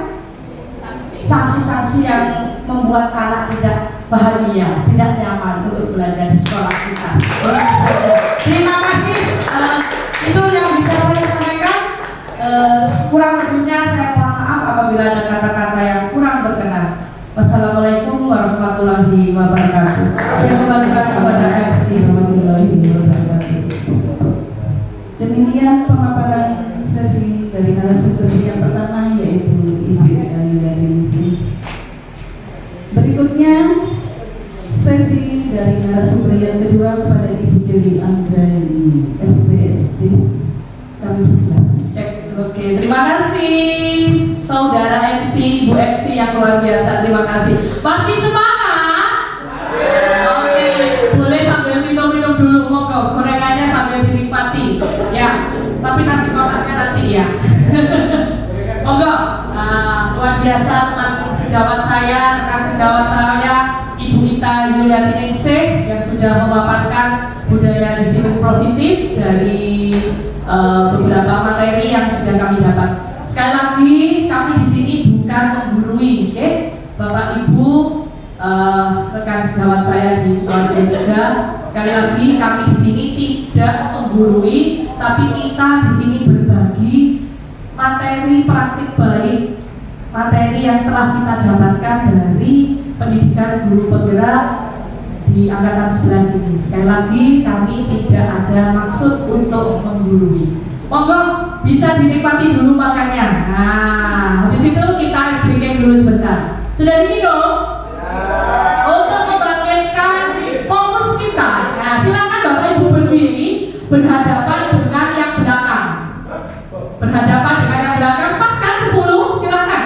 sanksi-sanksi yang membuat anak tidak bahagia, tidak nyaman untuk belajar di sekolah kita. Terima kasih. Itu yang bisa saya sampaikan. Kurang lebihnya saya mohon maaf apabila ada kata-kata yang kurang berkenan. Wassalamualaikum warahmatullahi wabarakatuh. Saya kembalikan kepada MC warahmatullahi wabarakatuh. Demikian pemaparan sesi dari narasumber yang pertama, yaitu Ibu Dani dari sini. Berikutnya sesi dari narasumber yang kedua kepada Ibu Dewi Anggreni, SPSD. Kami persilakan. Cek. Oke, terima kasih saudara MC, Ibu MC yang luar biasa. Terima kasih. Masih semangat? Oke, boleh sambil minum-minum dulu, monggo. Gorengannya sambil dinikmati. Ya, tapi nasi kotaknya nanti ya. Monggo. Luar biasa teman sejawat saya, rekan sejawat saya, Ibu Ita Yuliati Ningsih yang sudah memaparkan budaya disiplin positif dari beberapa materi yang sudah kami dapat. Sekali lagi kami di sini bukan menggurui, okay? Bapak Ibu rekan sejawat saya di Sukoharjo juga. Sekali lagi kami di sini tidak menggurui, tapi kita di sini berbagi materi praktik baik, materi yang telah kita dapatkan dari pendidikan guru penggerak di angkatan 11 ini. Sekali lagi kami tidak ada maksud untuk menggurui. Monggo bisa dinikmati dulu makannya. Nah, habis itu kita ice breaking dulu sebentar. Sudah diminum? Untuk membangkitkan fokus kita. Nah, silakan Bapak Ibu berdiri berhadapan dengan yang belakang. Berhadapan dengan yang belakang. Pas kan 10? Silakan.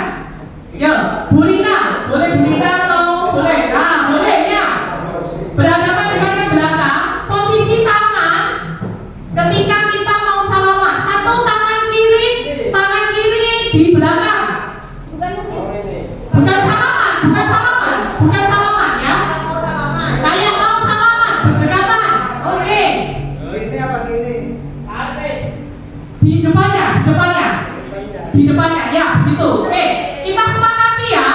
Yo, Bu Rina, boleh Bu Rina atau boleh? Nah, boleh ya. Berhadapan dengan yang belakang, posisi tangan ketika kita mau salaman, satu tangan kiri di belakang. Bukan salaman ya. Kayak mau salaman, berdekatan. Oke. Ini apa gini? Di depannya, ya, gitu. Oke, kita sepakati ya.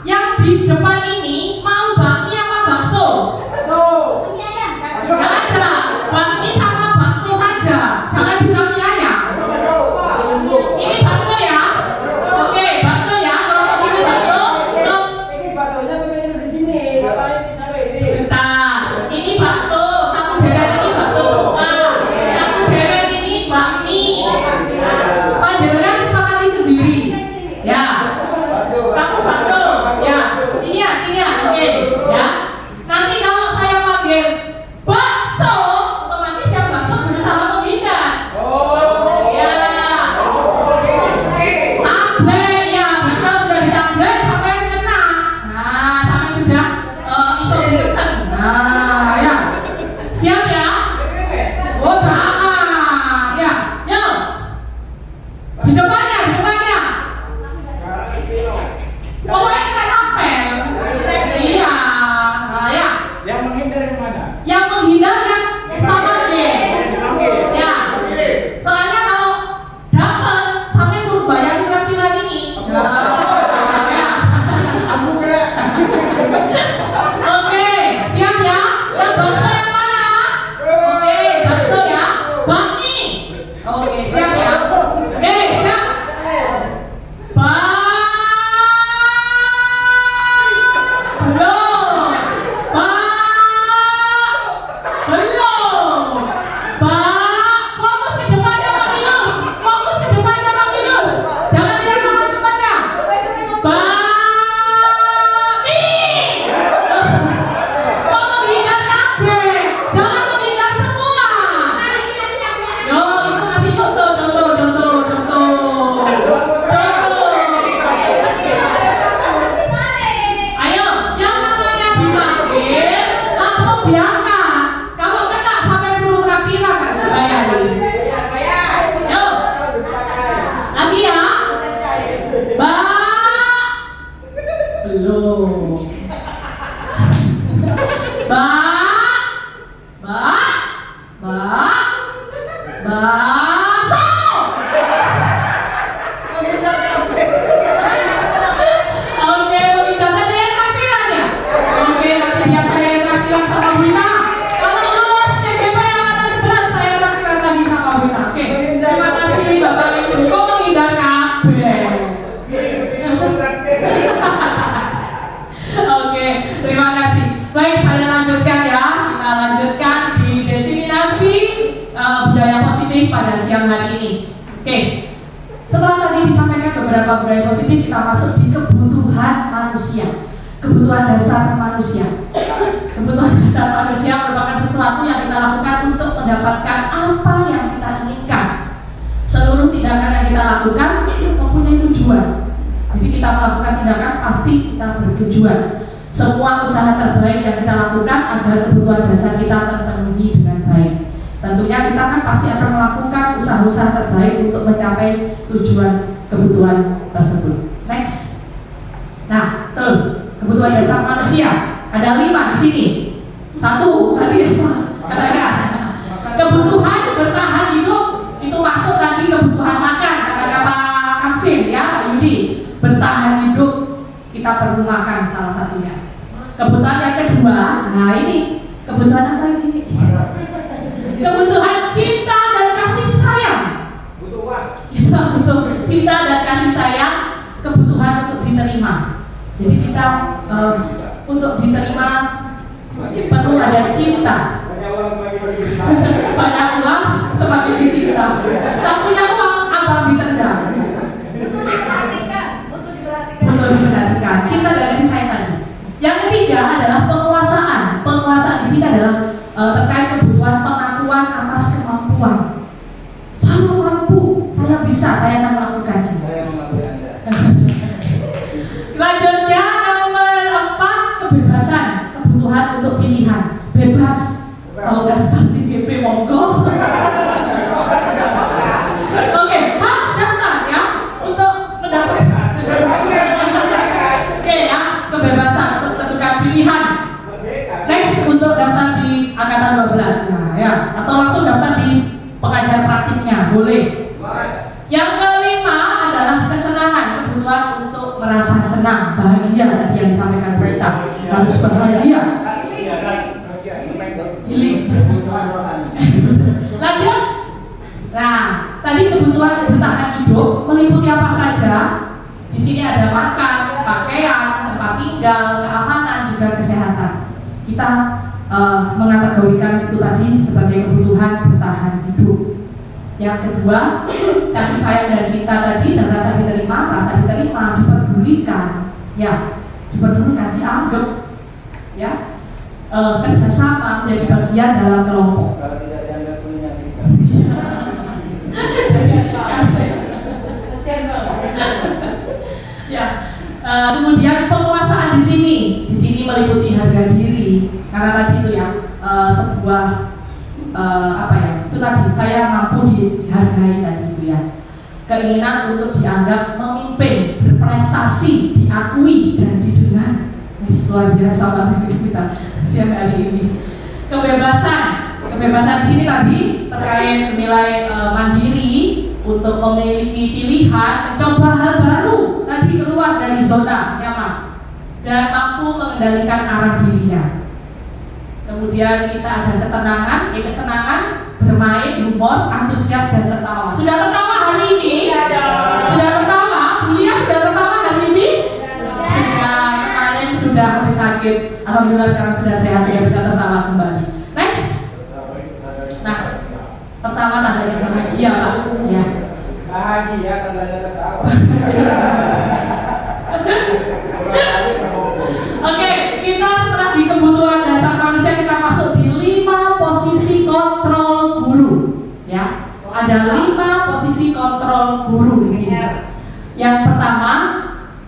Yang di depan ini mau bakmi apa bakso? Jangan ada bakmi sama bakso saja. Jangan bilang mie ayam. Ini bakso ya. Oke, bakso ya. Kalau sini bakso, Ini baksonya memang di sini. Bapak ini sampai ini. bentar. Ini bakso. Satu deret ini bakso semua. Satu deret ini bakmi. Panjenengan sepakati sendiri. Ya. Bakso. Oke, pengidatan yang takdiran ya. Oke, nanti biar saya takdiran sama Wina. Kalau lulus CGP angkatan 11 saya takdiran lagi sama Wina. Oke, terima kasih Bapak Ibu. Kok menghindar kabeh? Oke, terima kasih. Baik, saya lanjutkan ya. Kita lanjutkan di diseminasi budaya positif pada siang hari ini. Oke, setelah tadi disampaikan beberapa budaya positif, kita masuk di kebutuhan manusia. Kebutuhan dasar manusia. Kebutuhan dasar manusia merupakan sesuatu yang kita lakukan untuk mendapatkan apa yang kita inginkan. Seluruh tindakan yang kita lakukan mempunyai tujuan. Jadi kita melakukan tindakan pasti kita bertujuan. Semua usaha terbaik yang kita lakukan agar kebutuhan dasar kita terpenuhi dengan baik. Tentunya kita kan pasti akan melakukan usaha-usaha terbaik untuk mencapai tujuan kebutuhan tersebut. Next. Nah, tuh kebutuhan dasar manusia ada 5 di sini. 1 tadi katakan kebutuhan bertahan hidup itu masuk tadi kebutuhan makan kata Pak Kamsin ya Pak Yudi. Bertahan hidup kita perlu makan salah satunya. Kebutuhan yang kedua, nah ini kebutuhan apa ini? Kebutuhan cinta dan kasih sayang. Kita butuh cinta dan kasih sayang, kebutuhan untuk diterima. Jadi kita untuk diterima perlu ada cinta. Banyak uang semakin dicinta. Tak punya uang abang ditendang. Untuk diperhatikan. Cinta dan kasih sayang tadi. Yang ketiga adalah penguasaan. Penguasaan di sini adalah terkait kebutuhan pengakuan atas kemampuan. Saya mampu, saya bisa, saya akan melakukannya. Saya mengakui Anda. Selanjutnya nomor 4 kebebasan, kebutuhan untuk pilihan, bebas. Kalau daftar CGP monggo. Oke, harus daftar ya untuk mendapatkan. Oke ya, kebebasan untuk menentukan pilihan. Next untuk daftar di angkatan 12 nah ya, atau langsung daftar di pengajar praktiknya boleh. Yang kelima adalah kesenangan, kebutuhan untuk merasa senang, bahagia tadi yang disampaikan berita harus bahagia. Healing. Lanjut. Nah, tadi kebutuhan bertahan hidup meliputi apa saja? Di sini ada makan, pakaian, tempat tinggal, keamanan, juga kesehatan. Kita mengategorikan itu tadi sebagai kebutuhan bertahan hidup. Yang kedua, kasih sayang dan cinta tadi dan rasa diterima, dipedulikan, ya, dipedulikan, dianggap, ya, kerjasama menjadi bagian dalam kelompok. Kalau tidak dianggap punya kita. Ya, kemudian penguasaan di sini meliputi harga diri, karena tadi itu ya sebuah apa ya, itu tadi saya mampu dihargai tadi itu ya, keinginan untuk dianggap memimpin, berprestasi, diakui dan didengar. Luar biasa banget kita siang hari ini. Kebebasan di sini tadi terkait nilai mandiri untuk memiliki pilihan, mencoba hal baru, tadi keluar dari zona nyaman dan mampu mengendalikan arah dirinya. Kemudian kita ada kesenangan, bermain, humor, antusias dan tertawa. Sudah tertawa hari ini? Sudah tertawa? Bulia sudah tertawa hari ini? Sudah, kemarin sudah habis sakit. Alhamdulillah sekarang sudah sehat, sudah bisa tertawa kembali. Next. Nah, tertawa tandanya bahagia Pak. Ya. Bahagia tandanya tertawa. Oke, kita setelah di kebutuhan dasar manusia kita masuk di 5 posisi kontrol guru. Ya, ada 5 posisi kontrol guru di sini. Yang pertama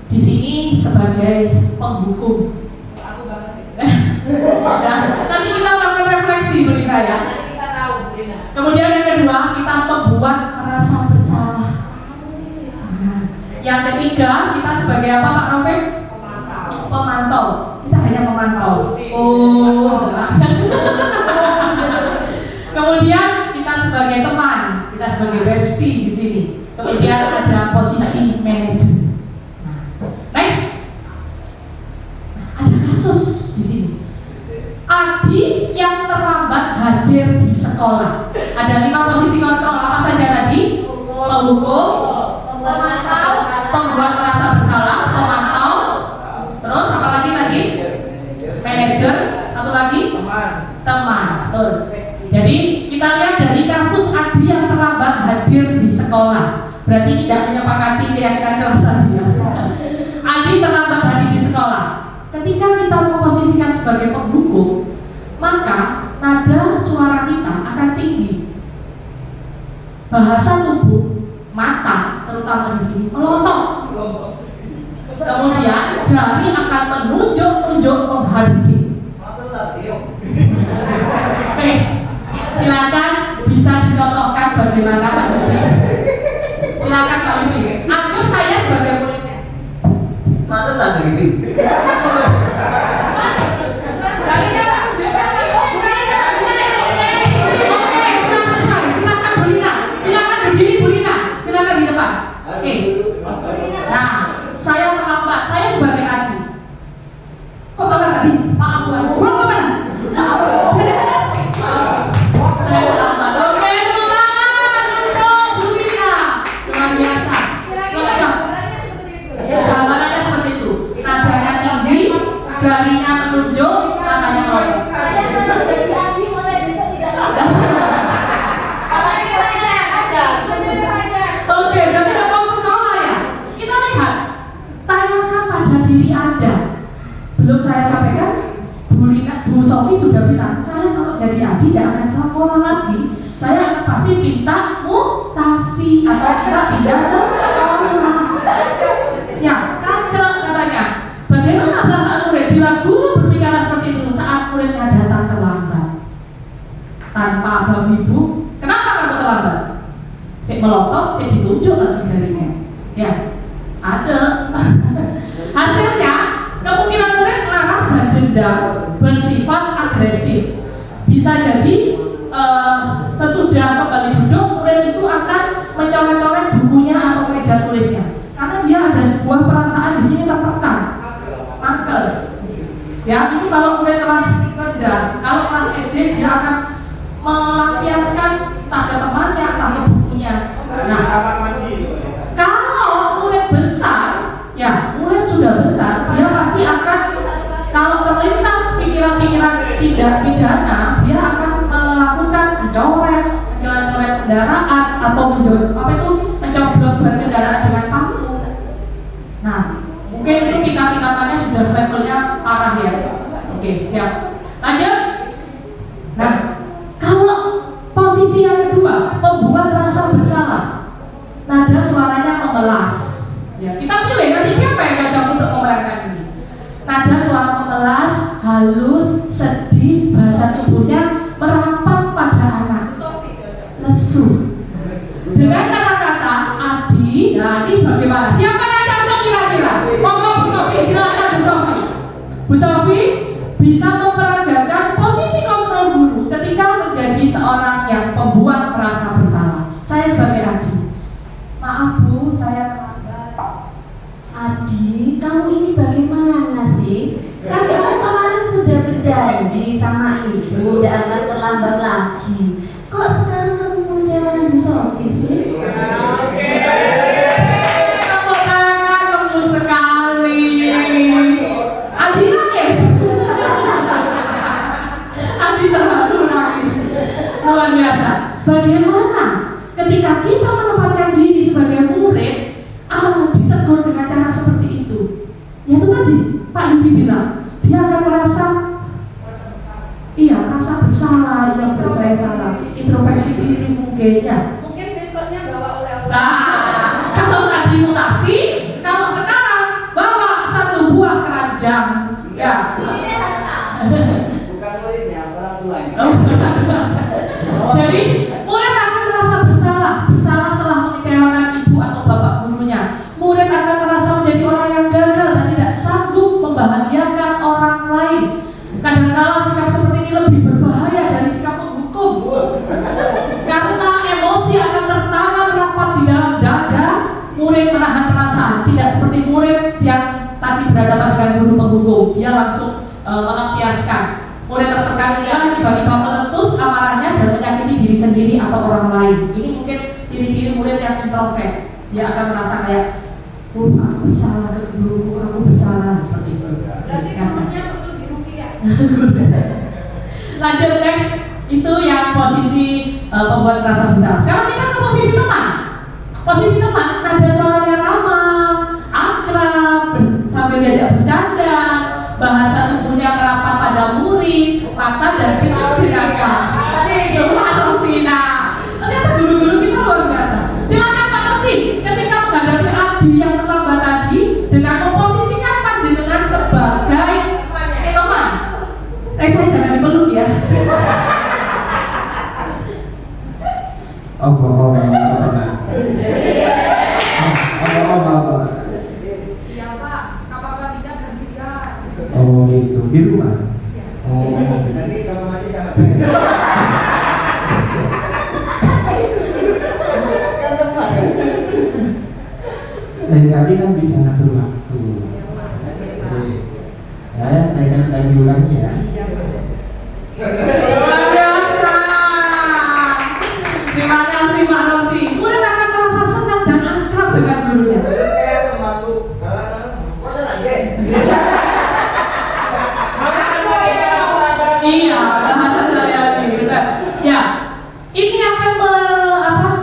di sini sebagai penghukum. Nah, nanti kita akan refleksi berita ya. Kemudian yang kedua kita membuat merasa bersalah. Yang ketiga kita sebagai apa Pak Rafiq? Pemantau. Kita hanya memantau. Oh. Kemudian kita sebagai teman, kita sebagai bestie di sini. Kemudian ada posisi manajer. Next, ada kasus di sini. Adik yang terlambat hadir di sekolah. Ada 5 posisi kontrol. Apa saja tadi? Penghukum, pembuat merasa bersalah, pemantau, terus apa lagi tadi? Manajer, satu lagi? Teman. Betul. Jadi kita lihat dari kasus Adi yang terlambat hadir di sekolah. Berarti tidak menyepakati keyakinan kelas dia. Adi terlambat hadir di sekolah. Ketika kita memposisikan sebagai pendukung, maka nada suara kita akan tinggi. Bahasa tubuh, mata terutama di sini melotot. Kemudian jari akan menunjuk-nunjuk menghardik. Oke, silakan bisa dicontohkan bagaimana menghardik. Silakan Pak Yudi. Anggap saya sebagai muridnya. Mantap lah begitu. Oke. Nah, saya terlambat. Saya sebagai Adi. Kok telat tadi? Maaf, Tuhan. Pulang ke mana? Saya terlambat. Oke, tepuk tangan untuk Bu Rina. Luar biasa. Gambarannya seperti itu. Nadanya tinggi, jarinya menunjuk, matanya melotot. Oke, berarti nggak mau sekolah ya? Kita lihat, tanyakan pada diri Anda. Belum saya sampaikan, Bu Sofi sudah bilang, saya kalau jadi Adi tidak akan sekolah lagi. Saya akan pasti minta mutasi atau minta pindah sekolah. Ya, kacau katanya. Bagaimana perasaan murid bila guru berbicara seperti itu saat muridnya datang terlambat? Tanpa abang ibu, kenapa kamu terlambat? Sik melotot, sik ditunjuk lagi jarinya. Ya, ada. Hasilnya, kemungkinan murid marah dan dendam, bersifat agresif. Bisa jadi sesudah kembali duduk, murid itu akan mencoret-coret bukunya atau meja tulisnya, karena dia ada sebuah perasaan di sini tertekan. Marker. Ya, ini kalau murid kelas rendah, kalau kelas SD dia akan melampiaskan entah ke temannya, entah ke bukunya. Nah, kalau murid besar, ya murid sudah besar, dia pasti akan, kalau terlintas pikiran-pikiran tidak pidana, dia akan melakukan mencoret kendaraan atau mencoblos ban kendaraan dengan paku. Nah, mungkin itu tingkatannya sudah levelnya parah ya. Oke, siap. Lanjut. Nah, kalau posisi yang kedua, membuat rasa bersalah, nada suaranya memelas. Ya, kita pilih nanti siapa yang cocok untuk memerankan ini. Nada suara memelas, halus, sedih, bahasa tubuhnya merapat pada anak, lesu. Dengan kata-kata Adi, nah ini bagaimana? Siapa yang cocok kira-kira? Monggo Bu Sofi, silakan Bu Sofi. Bu Sofi bisa memperagakan posisi kontrol guru ketika menjadi seorang yang pembuat merasa bersalah. Saya sebagai Adi, maaf Bu, saya terlambat. Adi, kamu ini bagaimana sih? Kan kamu kemarin sudah berjanji sama ibu tidak akan terlambat lagi. Kok sekarang kamu mengecewakan Bu Sofi sih? Tepuk tangan lembut sekali. Adi nangis. Adi terharu nangis. Luar biasa. Bagaimana ketika kita menempatkan diri sebagai murid, ditegur dengan cara seperti itu? Ya itu tadi Pak Yudi bilang, dia akan merasa rasa bersalah, yang saya salah, introspeksi diri mungkin ya. Mungkin besoknya bawa oleh-oleh. Nah, kalau tadi mutasi, kalau sekarang bawa satu buah keranjang, ya. Bukan muridnya, orang tuanya. Jadi murid akan merasa bersalah telah mengecewakan ibu atau bapak gurunya. Murid akan merasa menjadi orang yang gagal dan tidak sanggup membahagiakan orang lain. Kadang-kadang sikap seperti ini lebih berbahaya dari sikap menghukum. Karena murid menahan perasaan, tidak seperti murid yang tadi berhadapan dengan guru penghukum, dia langsung melampiaskan. Murid tertekan ialah tiba-tiba meletus amarahnya dan menyakiti diri sendiri atau orang lain. Ini mungkin ciri-ciri murid yang introvert. Dia akan merasa kayak, aku bersalah ke guruku, aku bersalah, seperti itu. Berarti gurunya perlu diruqyah. Lanjut next, itu yang posisi pembuat merasa bersalah. Sekarang kita ke posisi teman. Posisi teman ada suaranya ramah, akrab, sambil diajak bercanda, bahasa tubuhnya merapat pada murid, mata dan sikap jenaka. Semua Rosina. Ternyata guru-guru kita luar biasa. Silakan Pak Rosi, ketika menghadapi Adi yang terlambat tadi, dengan memposisikan panjenengan sebagai teman. Saya jangan dipeluk ya. Allah. Iya Pak, kapal tidak gantian. Oh gitu, di rumah. Oh. Nanti kalau mandi sama saya. Kan teman kan? Lain kali kan bisa ngatur waktu. Ya, lain diulangi ya. Luar biasa. Terima kasih Pak Rosi. Murid akan merasa senang dan akrab dengan gurunya. Kayak pembantu. Kok ada guys? Iya, bahasa sehari-hari. Ya, ini akan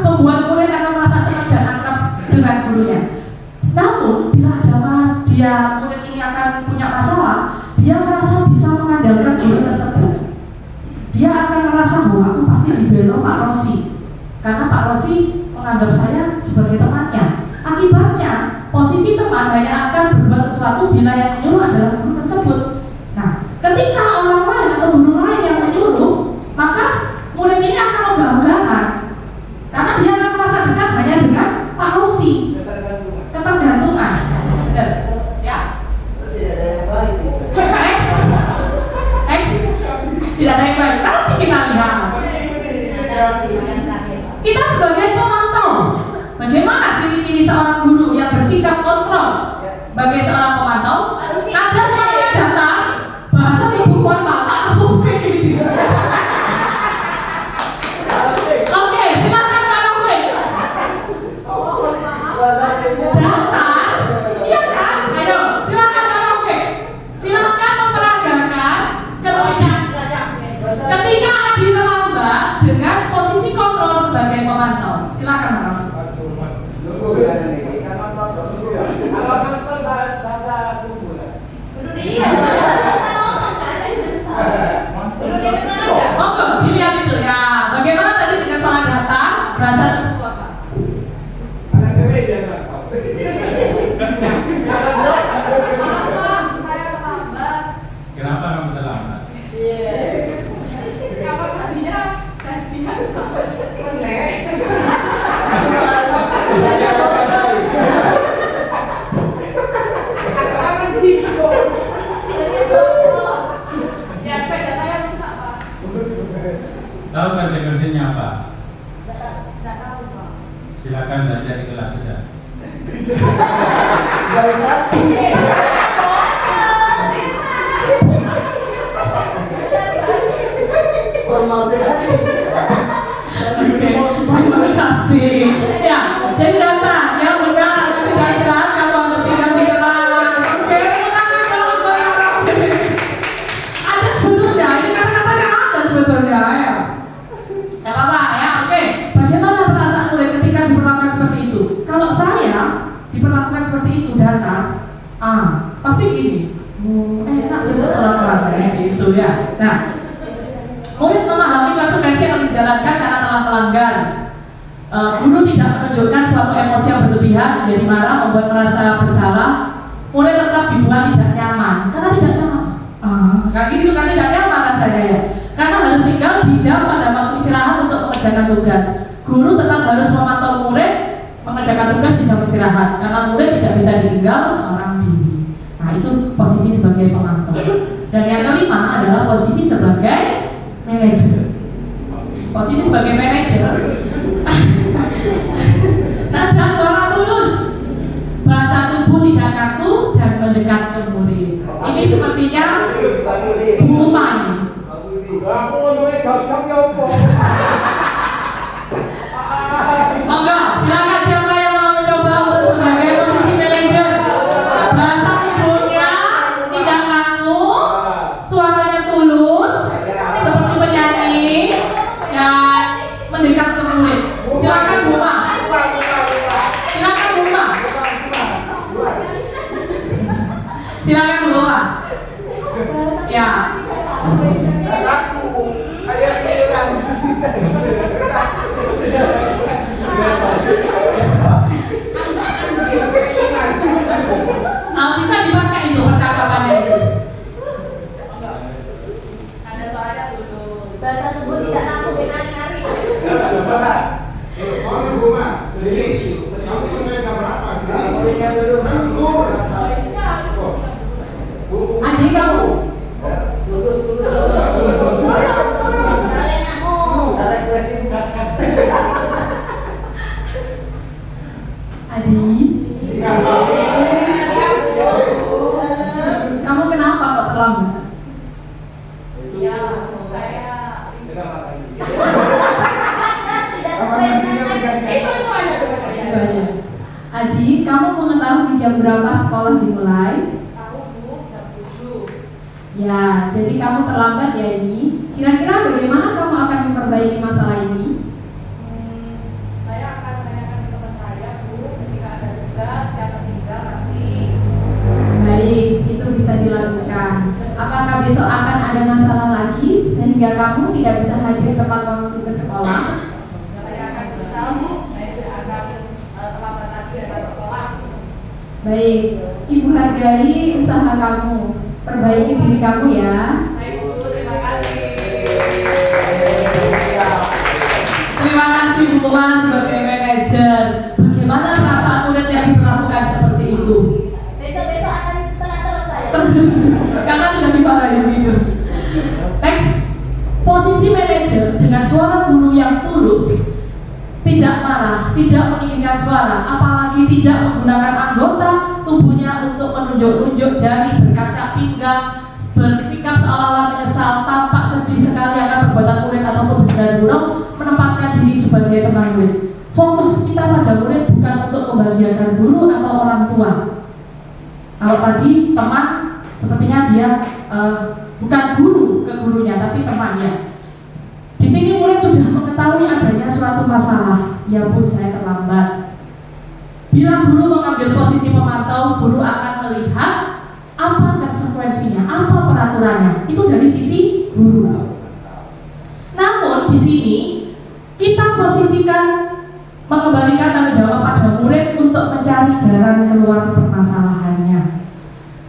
membuat murid akan merasa senang dan akrab dengan gurunya. Namun, bila dia murid ini akan punya masalah, dia merasa bisa mengandalkan guru tersebut. Dia akan merasa bahwa aku pasti dibela Pak Rosi, karena Pak Rosi menganggap saya sebagai temannya. Akibatnya, posisi teman hanya akan berbuat sesuatu bila yang menyuruh adalah guru tersebut. Nah, ketika orang lain atau guru lain yang menyuruh, maka murid ini akan ogah-ogahan, karena dia akan merasa dekat hanya dengan Pak Rosi. Ketergantungan. Ya. Tidak ada yang baik. X. Tidak ada yang baik. Nanti kita lihat. Kita sebagai pemantau, bagaimana ciri-ciri seorang guru yang bersikap kontrol? Sebagai seorang pemantau, ada suaranya datang, bahasa ibu mohon maaf, aku begini. Oke, silakan Pak Rafiq. Datang, iya kan? Ayo, silakan Pak Rafiq. Silakan memperagakan ketika Adi terlambat dengan posisi kontrol sebagai pemantau. Silakan Pak Rafiq. Tunggu ya nanti. Kan nonton tunggu. Kalau nonton bahasa tunggu lah. Oke, dilihat itu ya. Bagaimana tadi dengan soal data, bahasa tubuh apa? Anak kami biasa. Saya terlambat. Kenapa kamu terlambat? Kapan tadinya janjian? Ya sepeda saya rusak Pak. Tahu konsekuensinya apa? Tidak tahu Pak. Silakan belajar di kelas saja. Baik hati. Formal sekali. Terima kasih. Ya, jadi data yang benar tidak jelas kalau harus tinggal di kelas. Oke, ada sebetulnya, ini kata-katanya ada sebetulnya ya. Ya apa-apa ya, oke. Bagaimana perasaan murid ketika diperlakukan seperti itu? Kalau saya diperlakukan seperti itu data, pasti gini. Enak sih setelah gitu ya. Nah, murid memahami konsekuensi yang dijalankan karena telah melanggar. Guru tidak menunjukkan suatu emosi yang berlebihan, menjadi marah, membuat merasa bersalah. Murid tetap dibuat tidak nyaman. Karena tidak nyaman. Kayak gitu kan tidak nyaman rasanya ya. Karena harus tinggal di jam pada waktu istirahat untuk mengerjakan tugas. Guru tetap harus memantau murid mengerjakan tugas di jam istirahat. Karena murid tidak bisa ditinggal seorang diri. Nah itu posisi sebagai pemantau. Dan yang kelima adalah posisi sebagai manajer. Posisi sebagai manajer. Nada suara tulus batu dan mendekat ke murid. Ini sepertinya Bu Uma. Aku ngomongnya gampang ya apa? Monggo, silakan siapa yang mau mencoba untuk sebagai posisi manajer. Bahasa ibunya tidak kaku, suaranya tulus, seperti penyanyi, dan mendekat ke murid. Silakan Bu Uma. Silakan Bu Uma. Silakan Bu Uma. Ya. Bisa dipakai itu percakapannya itu. Ada suara dulu. Bahasa tubuh tidak kaku nari-nari. Adik kamu. Adi, kamu kenapa kok terlambat? Ya, saya Adi, kamu mengetahui jam berapa sekolah dimulai? tahu Bu, jam 7. Ya, jadi kamu terlambat ya ini. Kira-kira bagaimana kamu akan memperbaiki masalah ini? Saya akan menanyakan ke teman saya Bu, ketika ada tugas yang tertinggal nanti. Baik, itu bisa dilakukan. Apakah besok akan ada masalah lagi sehingga kamu tidak bisa hadir tepat waktu ke sekolah? Saya akan berusaha Bu, saya tidak akan terlambat lagi datang ke sekolah. Baik, Ibu hargai usaha kamu. Perbaiki diri kamu ya. Baik Bu, terima kasih. Terima kasih Bu Uma sebagai manajer. Bagaimana perasaan murid yang diperlakukan seperti itu? Besok-besok akan tenang terus saya. Karena tidak dimarahi gitu. Next, posisi manajer dengan suara guru yang tulus, tidak marah, tidak meninggikan suara, apalagi tidak menggunakan anggota tubuhnya untuk menunjuk-nunjuk jari, berkaca pinggang, bersikap seolah-olah menyesal, tampak sedih sekali akan perbuatan murid ataupun bersedar gurau, menempatkan diri sebagai teman murid. Fokus kita pada murid bukan untuk membahagiakan guru atau orang tua. Kalau tadi teman, sepertinya dia bukan guru ke gurunya, tapi temannya. Di sini murid sudah mengetahui adanya suatu masalah. Ya Bu, saya terlambat. Bila guru mengambil posisi pemantau, guru akan melihat apa konsekuensinya, apa peraturannya. Itu dari sisi guru. Namun di sini kita posisikan mengembalikan tanggung jawab pada murid untuk mencari jalan keluar permasalahannya.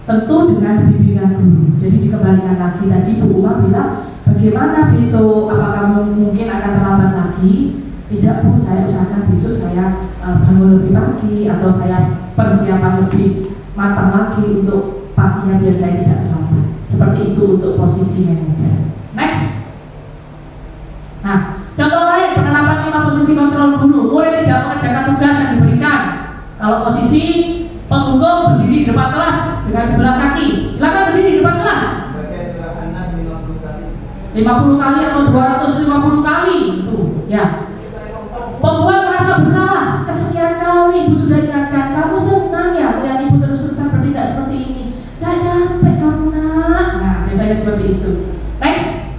Tentu dengan bimbingan guru. Jadi dikembalikan lagi. Tadi Bu Uma bilang, bagaimana besok? Apakah mungkin akan terlambat lagi? Tidak Bu, saya usahakan besok saya bangun lebih pagi atau saya persiapan lebih matang lagi untuk paginya biar saya tidak terlambat. Seperti itu untuk posisi manajer. Next. Nah, contoh lain penerapan 5 posisi kontrol guru. Murid tidak mengerjakan tugas yang diberikan. Kalau posisi penghukum berdiri di depan kelas dengan sebelah kaki. Silakan berdiri di depan kelas. 50 kali atau 250 kali itu, ya. Pembuat merasa bersalah. Kesekian kali Ibu sudah ingatkan, kamu senang ya melihat Ibu terus-terusan bertindak seperti ini. Gak capek kamu nak. Nah, biasanya seperti itu. Next.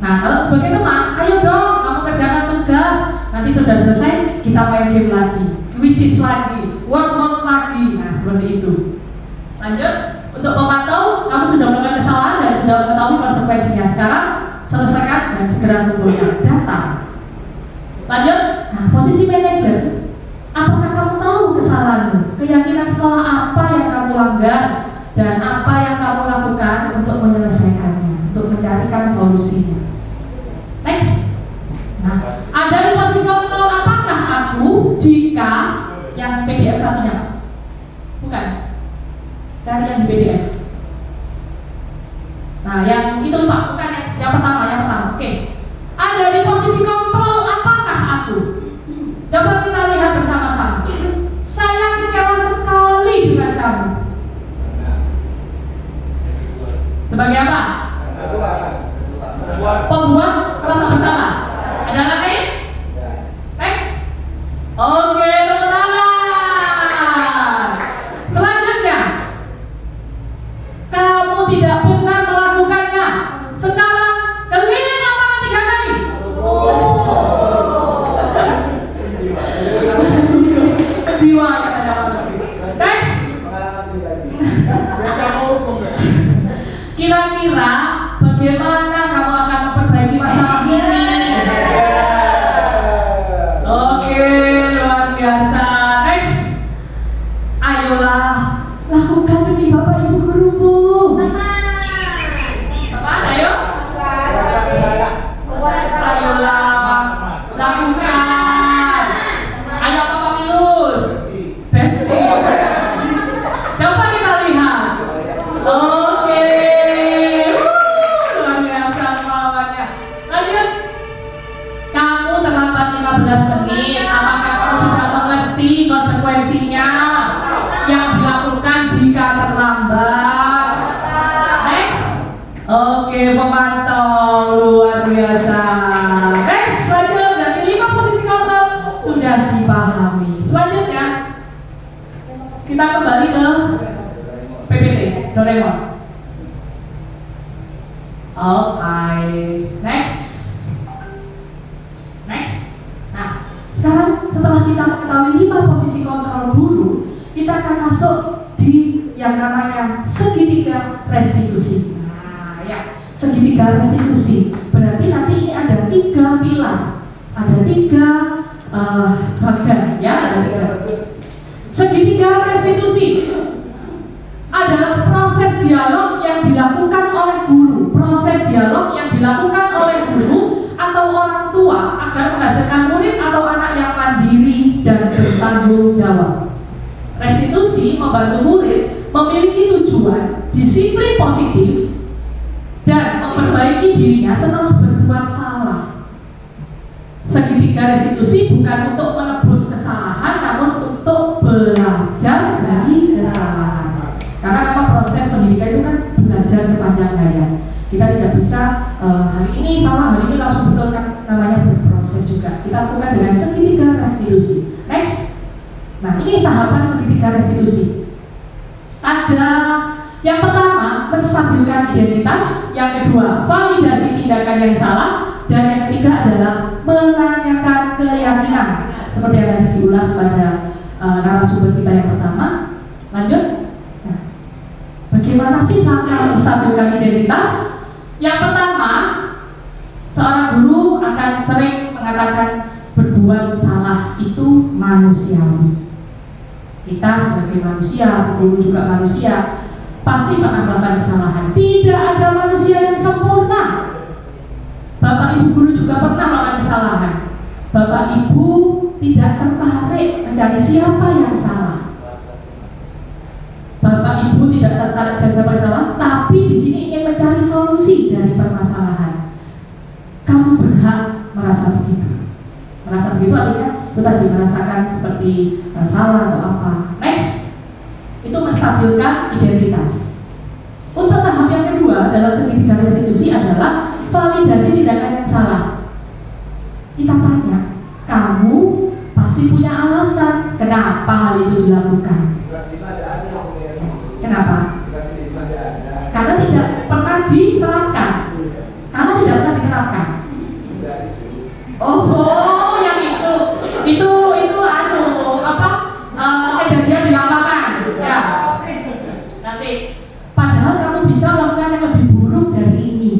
Nah, kalau sebagai teman, ayo dong kamu kerjakan tugas. Nanti sudah selesai, kita main game lagi, quizzes lagi, work lagi. Nah, seperti itu. Lanjut. Untuk pemantau, kamu sudah melakukan kesalahan dan sudah mengetahui konsekuensinya. Sekarang selesaikan dan segera kumpulkan data. Lanjut. Nah, posisi manajer, apakah kamu tahu kesalahanmu? Keyakinan sekolah apa yang kamu langgar dan apa yang kamu lakukan untuk menyelesaikannya, untuk mencarikan solusinya. Next. Nah, ada di posisi kontrol, apakah aku jika yang PDF satunya? Bukan. Dari yang di PDF. Nah, yang itu Pak, bukan yang pertama. Oke. Ada di posisi kontrol, apakah aku? Coba kita lihat bersama-sama. Saya kecewa sekali dengan 15 menit. Apakah kamu sudah mengerti konsekuensinya yang dilakukan jika terlambat? Next. Oke, pemantau luar biasa. Next, lanjut. Dari 5 posisi kontrol sudah dipahami. Selanjutnya kita kembali ke PPT Doraemon. Oke, next. Nah, sekarang setelah kita mengetahui 5 posisi kontrol dulu, kita akan masuk di yang namanya segitiga restitusi. Nah, ya, segitiga restitusi. Berarti nanti ini ada 3 pilar, ada 3 bagian, ya, ada 3. Segitiga restitusi adalah proses dialog yang dilakukan oleh guru, proses dialog yang dilakukan oleh guru atau orang tua agar menghasilkan murid atau anak yang mandiri dan bertanggung jawab. Restitusi membantu murid memiliki tujuan, disiplin positif, dan memperbaiki dirinya setelah berbuat salah. Segitiga restitusi bukan untuk menebus kesalahan, namun untuk belajar dari kesalahan. Karena memang proses pendidikan itu kan belajar sepanjang hayat. Kita tidak bisa hari ini sama, hari ini langsung betul, kan namanya berproses juga. Kita lakukan dengan segitiga restitusi. Next. Nah, ini tahapan segitiga restitusi. Ada yang pertama, menstabilkan identitas. Yang kedua, validasi tindakan yang salah. Dan yang ketiga adalah menanyakan keyakinan. Seperti yang tadi diulas pada narasumber kita yang pertama. Lanjut. Nah, bagaimana sih langkah menstabilkan identitas? Yang pertama, seorang guru akan sering mengatakan berbuat salah itu manusiawi. Kita sebagai manusia, guru juga manusia, pasti pernah melakukan kesalahan. Tidak ada manusia yang sempurna. Bapak ibu guru juga pernah melakukan kesalahan. Bapak ibu tidak tertarik mencari siapa yang salah. Bapak ibu tidak tertarik mencari siapa yang salah, tapi di sini ingin mencari solusi dari permasalahan. Kamu berhak merasa begitu. Merasa begitu artinya itu tadi merasakan seperti salah atau apa. Next, itu menstabilkan identitas. Untuk tahap yang kedua dalam segitiga restitusi adalah validasi tindakan yang salah. Kita tanya, kamu pasti punya alasan kenapa hal itu dilakukan. Kenapa? Karena tidak pernah diterapkan. Karena tidak pernah diterapkan. Oh, yang itu kejadian di lapangan. Ya. Nanti, padahal kamu bisa melakukan yang lebih buruk dari ini.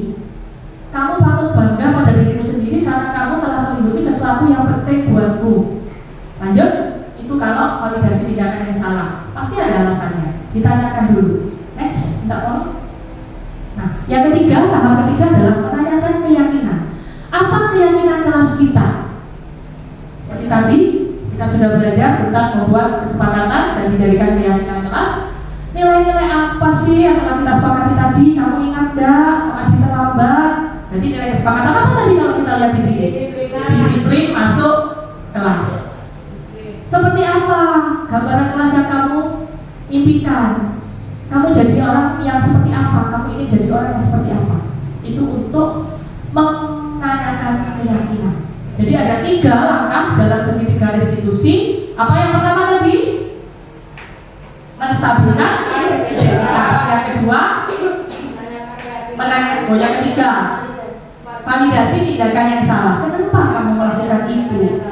Kamu patut bangga pada dirimu sendiri karena kamu telah melindungi sesuatu yang penting buatmu. Lanjut, itu kalau validasi tindakan yang salah, pasti ada alasannya. Ditanyakan dulu. Next, minta tolong. Nah, yang ketiga, tahap ketiga adalah menanyakan keyakinan. Apa keyakinan kelas kita? Seperti tadi, kita sudah belajar tentang membuat kesepakatan dan dijadikan keyakinan kelas. Nilai-nilai apa sih yang telah kita sepakati tadi? Kamu ingat enggak? Adik terlambat. Jadi nilai kesepakatan apa tadi kalau kita lihat di sini? Disiplin masuk kelas. Seperti apa gambaran kelas yang kamu impikan? Kamu jadi orang yang seperti apa? Kamu ingin jadi orang yang seperti apa? Itu untuk menanyakan keyakinan. Jadi ada 3 langkah dalam segitiga restitusi. Apa yang pertama tadi? Menstabilkan identitas. Yang kedua, yang ketiga, validasi tindakan yang salah. Kenapa kamu melakukan itu?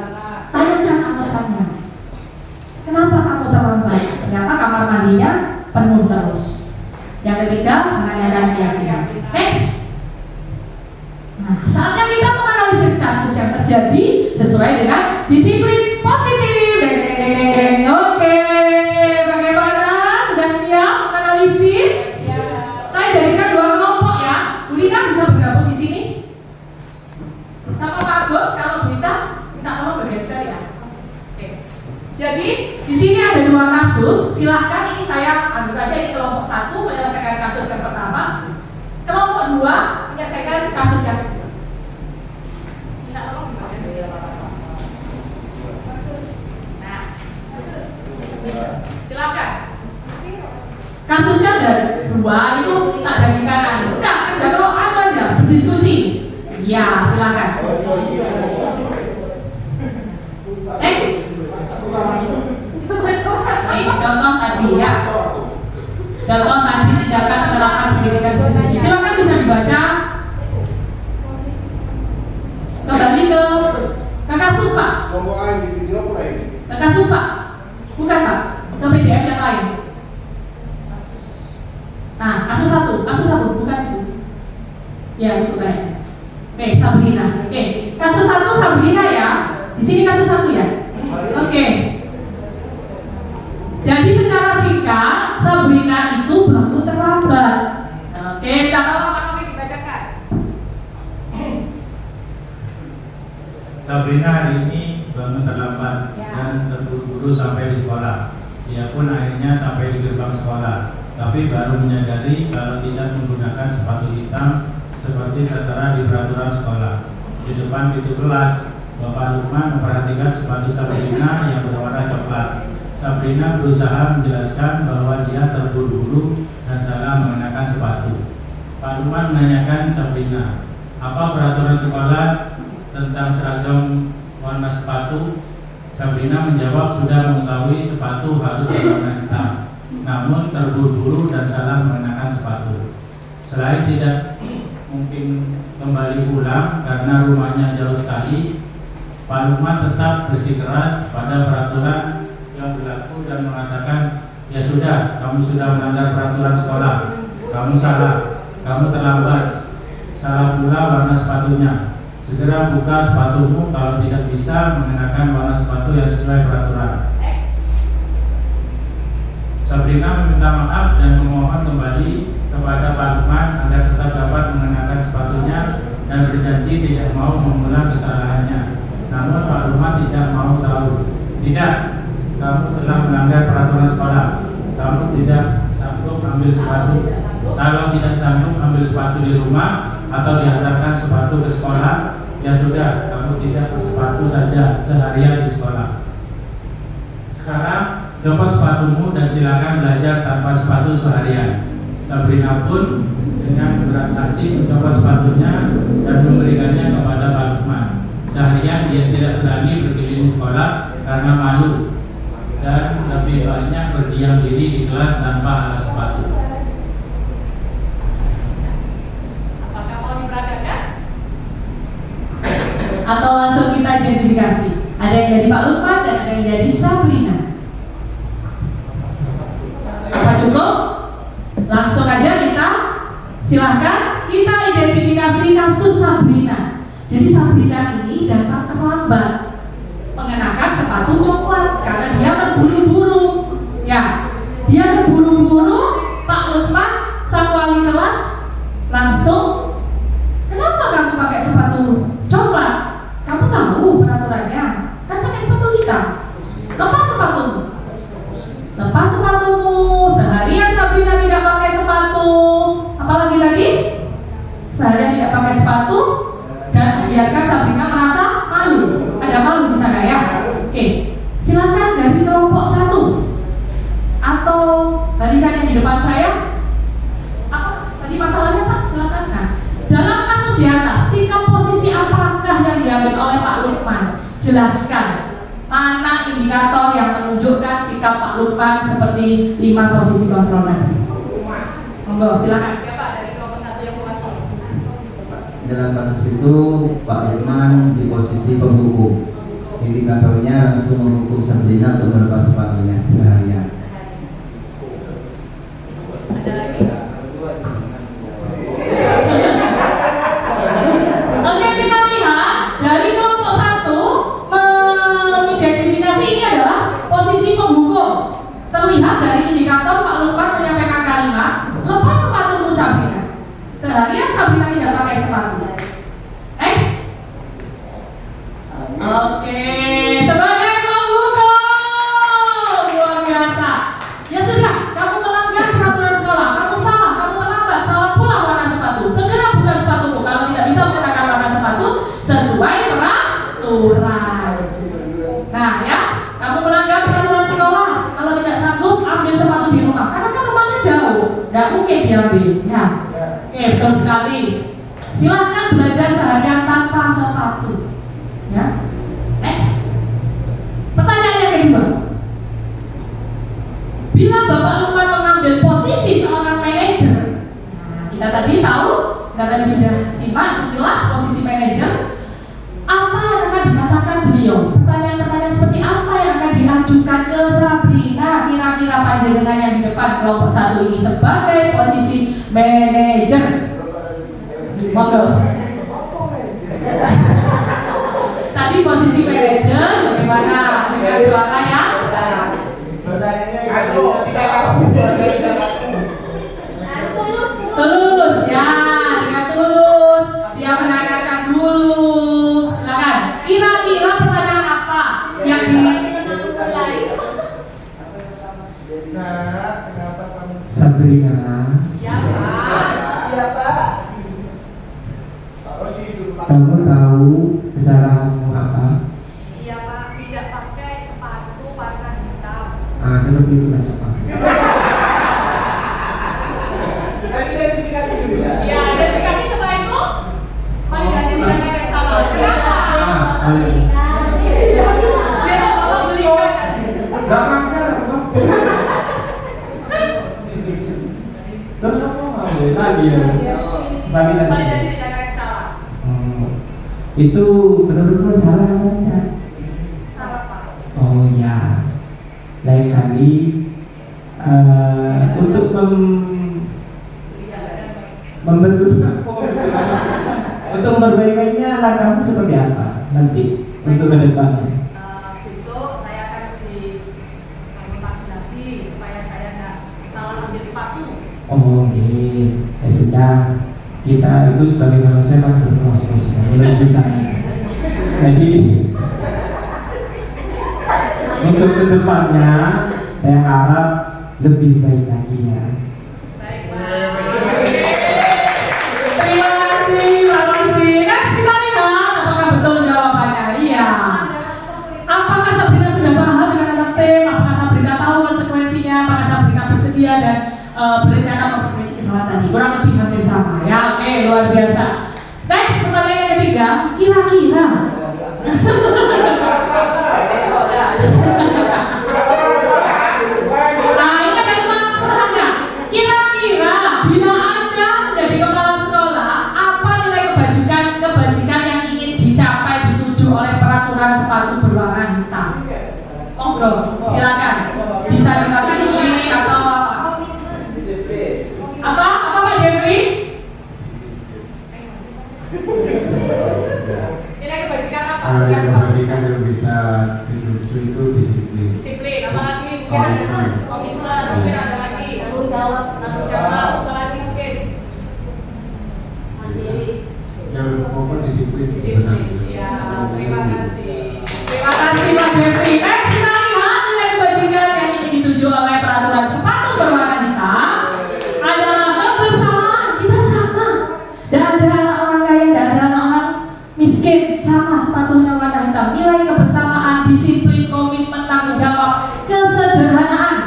Tanyakan alasannya. Kenapa kamu terlambat? Ternyata kamar mandinya penuh terus. Yang ketiga, menanyakan keyakinan. Next. Nah, saatnya kita menganalisis kasus yang terjadi sesuai dengan disiplin positif. Oke, bagaimana? Sudah siap menganalisis? Saya jadikan 2 kelompok ya. Bu Rina bisa bergabung di sini sama Pak Agus. Kalau Bu Rina, minta tolong bergeser ya. Oke. Jadi di sini ada 2 kasus. Silahkan, ini saya ambil aja ini kelompok 1 menyelesaikan kasus yang pertama. Kelompok 2 menyelesaikan kasus yang kedua. Minta tolong bergeser. ada 2 itu tak jadi kanan. Udah kerja kok apa aja berdiskusi. Ya silakan. Next. Ini contoh tadi ya. Contoh tadi tindakan menerapkan pendidikan diskusi. Silakan bisa dibaca. Kembali ke kasus Pak. Di video apa ini? Ke kasus Pak. Bukan Pak. Ke PDF yang lain. Nah, kasus satu, bukan itu. Ya, itu kayaknya. Oke, Sabrina. Oke, kasus 1 Sabrina ya. Di sini kasus 1 ya. Oke. Jadi secara singkat, Sabrina itu bangun terlambat. Oke, tak tahu apa yang dibacakan. Sabrina hari ini bangun terlambat Ya. dan terburu-buru sampai di sekolah. Ia pun akhirnya sampai di gerbang sekolah, tapi baru menyadari kalau tidak menggunakan sepatu hitam seperti tertera di peraturan sekolah. Di depan pintu kelas, Bapak Lukman memperhatikan sepatu Sabrina yang berwarna coklat. Sabrina berusaha menjelaskan bahwa dia terburu-buru dan salah mengenakan sepatu. Pak Lukman menanyakan Sabrina, apa peraturan sekolah tentang seragam warna sepatu? Sabrina menjawab sudah mengetahui sepatu harus berwarna hitam, namun terburu-buru dan salah mengenakan sepatu. Selain tidak mungkin kembali pulang karena rumahnya jauh sekali, Pak Lukman tetap bersikeras pada peraturan yang berlaku dan mengatakan, ya sudah, kamu sudah melanggar peraturan sekolah, kamu salah, kamu terlambat, salah pula warna sepatunya. Segera buka sepatumu kalau tidak bisa mengenakan warna sepatu yang sesuai peraturan. Sabrina meminta maaf dan memohon kembali kepada Pak Lukman agar tetap dapat mengenakan sepatunya dan berjanji tidak mau mengulang kesalahannya. Namun Pak Lukman tidak mau tahu. Tidak, kamu telah melanggar peraturan sekolah. Kamu tidak sanggup ambil sepatu. Kalau tidak sanggup ambil sepatu di rumah atau diantarkan sepatu ke sekolah, ya sudah, kamu tidak bersepatu saja seharian di sekolah. Sekarang copot sepatumu dan silakan belajar tanpa sepatu seharian. Sabrina pun dengan berat hati mencopot sepatunya dan memberikannya kepada Pak Lukman. Seharian dia tidak berani berkeliling sekolah karena malu dan lebih banyak berdiam diri di kelas tanpa alas sepatu. Apakah mau diperagakan? Atau langsung kita identifikasi? Ada yang jadi Pak Lukman dan ada yang jadi Sabrina. Apa cukup? Langsung aja kita silahkan kita identifikasi kasus Sabrina. Jadi Sabrina ini datang terlambat mengenakan sepatu coklat karena dia terburu-buru. Ya, dia terburu-buru. Pak Lukman sang wali kelas langsung, kenapa kamu pakai sepatu coklat? Kamu tahu peraturannya? Kan pakai sepatu hitam. Lepas sepatumu. Lepas sepatumu. Seharian Sabrina tidak pakai sepatu. Apalagi tadi? Seharian tidak pakai sepatu dan membiarkan Sabrina merasa malu. Ada malu di sana ya? Oke. Silakan dari kelompok 1 atau barisan yang di depan saya. Apa tadi masalahnya Pak? Silakan. Nah, dalam kasus di atas, sikap posisi apakah yang diambil oleh Pak Lukman? Jelaskan. Mana indikator yang menunjukkan sikap Pak Lukman seperti 5 posisi kontrol tadi? Monggo, silakan. Siapa dari kelompok 1 yang mewakili? Dalam kasus itu Pak Lukman di posisi penghukum. Indikatornya langsung menghukum Sabrina untuk melepas sepatunya seharian. Ada lagi? Oke, kita lihat dari kelompok 1 mengidentifikasi ini adalah posisi penghukum. Terlihat dari indikator Pak Lukman menyampaikan kalimat lepas sepatumu Sabrina. Seharian Sabrina tidak pakai sepatu. Next. Oke, sebagai penghukum luar biasa. Ya sudah, kamu melanggar peraturan sekolah. Kamu salah, kamu terlambat, salah pula warna sepatu. Segera buka sepatumu. Kalau tidak bisa menggunakan warna sepatu sesuai peraturan. Nah ya, kamu melanggar peraturan sekolah. Kalau tidak sanggup, ambil sepatu di rumah. Karena kan rumahnya jauh. Tidak oke diambil ya. Oke, betul sekali. Silahkan belajar seharian tanpa sepatu. Ya. Next. Pertanyaan yang kedua. Bila Bapak Lukman mengambil posisi seorang manajer, nah, kita tadi tahu, kita tadi sudah simak sekilas posisi manajer. Apa yang akan dikatakan beliau? Pertanyaan-pertanyaan seperti apa yang akan diajukan ke Sabrina? Kira-kira panjenengan yang di depan kelompok satu ini sebagai posisi manajer. Monggo. Tadi posisi manajer bagaimana dengan suara yang tulus ya, dengan tulus dia menanyakan dulu. Silakan. Kira-kira pertanyaan apa yang Sabrina, kamu tahu kesalahanmu apa? Iya Pak, tidak pakai sepatu warna hitam. Ah, seperti itu kan cepat. Identifikasi dulu ya. Ya, identifikasi setelah itu validasi mereka yang salah. Kenapa? Boleh. Biasa Bapak belikan. Gak makan apa? Terus apa mau lagi ya? Validasi. Validasi mereka yang salah. Itu menurutmu salah apa enggak? Salah Pak. Oh ya, lain kali untuk untuk memperbaikinya langkahmu seperti apa nanti untuk kedepannya? Besok saya akan lebih lagi supaya saya nggak salah ambil sepatu. Oh iya, ya sudah, kita itu sebagai manusia kan berproses ya, menunjukkan. Jadi untuk kedepannya saya harap lebih baik lagi ya. Baik Pak. Terima kasih Pak Rosi. Next kita lihat apakah betul jawabannya. Iya. Apakah Sabrina sudah paham dengan anak tim? Apakah Sabrina tahu konsekuensinya? Apakah Sabrina bersedia dan berencana memperbaiki kesalahan tadi? Kurang lebih hampir sama ya. Oke, luar biasa. Next pertanyaan yang ketiga, kira-kira nah ini ada kepala sekolahnya. Kira-kira bila Anda menjadi kepala sekolah, apa nilai kebajikan yang ingin dicapai dituju oleh peraturan sepatu berwarna hitam? Monggo, silakan. Bisa dikasih atau apa? Apa Pak Jeffrey? Nilai kebajikan apa? Nilai kebajikan yang bisa dituju itu disiplin. Disiplin, apalagi mungkin ada komitmen, mungkin ada lagi tanggung jawab, apalagi mungkin mandiri. Yang pokok disiplin Disiplin, sebenarnya. ya, terima kasih. Terima kasih Pak Jeffrey. Next kita lihat nilai kebajikan yang ingin dituju oleh peraturan sepatu berwarna hitam adalah kebersamaan. Kita sama. Dan ada anak orang kaya dan ada anak orang miskin sama sepatunya warna hitam. Nilai kebersamaan, disiplin, komitmen, tanggung jawab, kesederhanaan.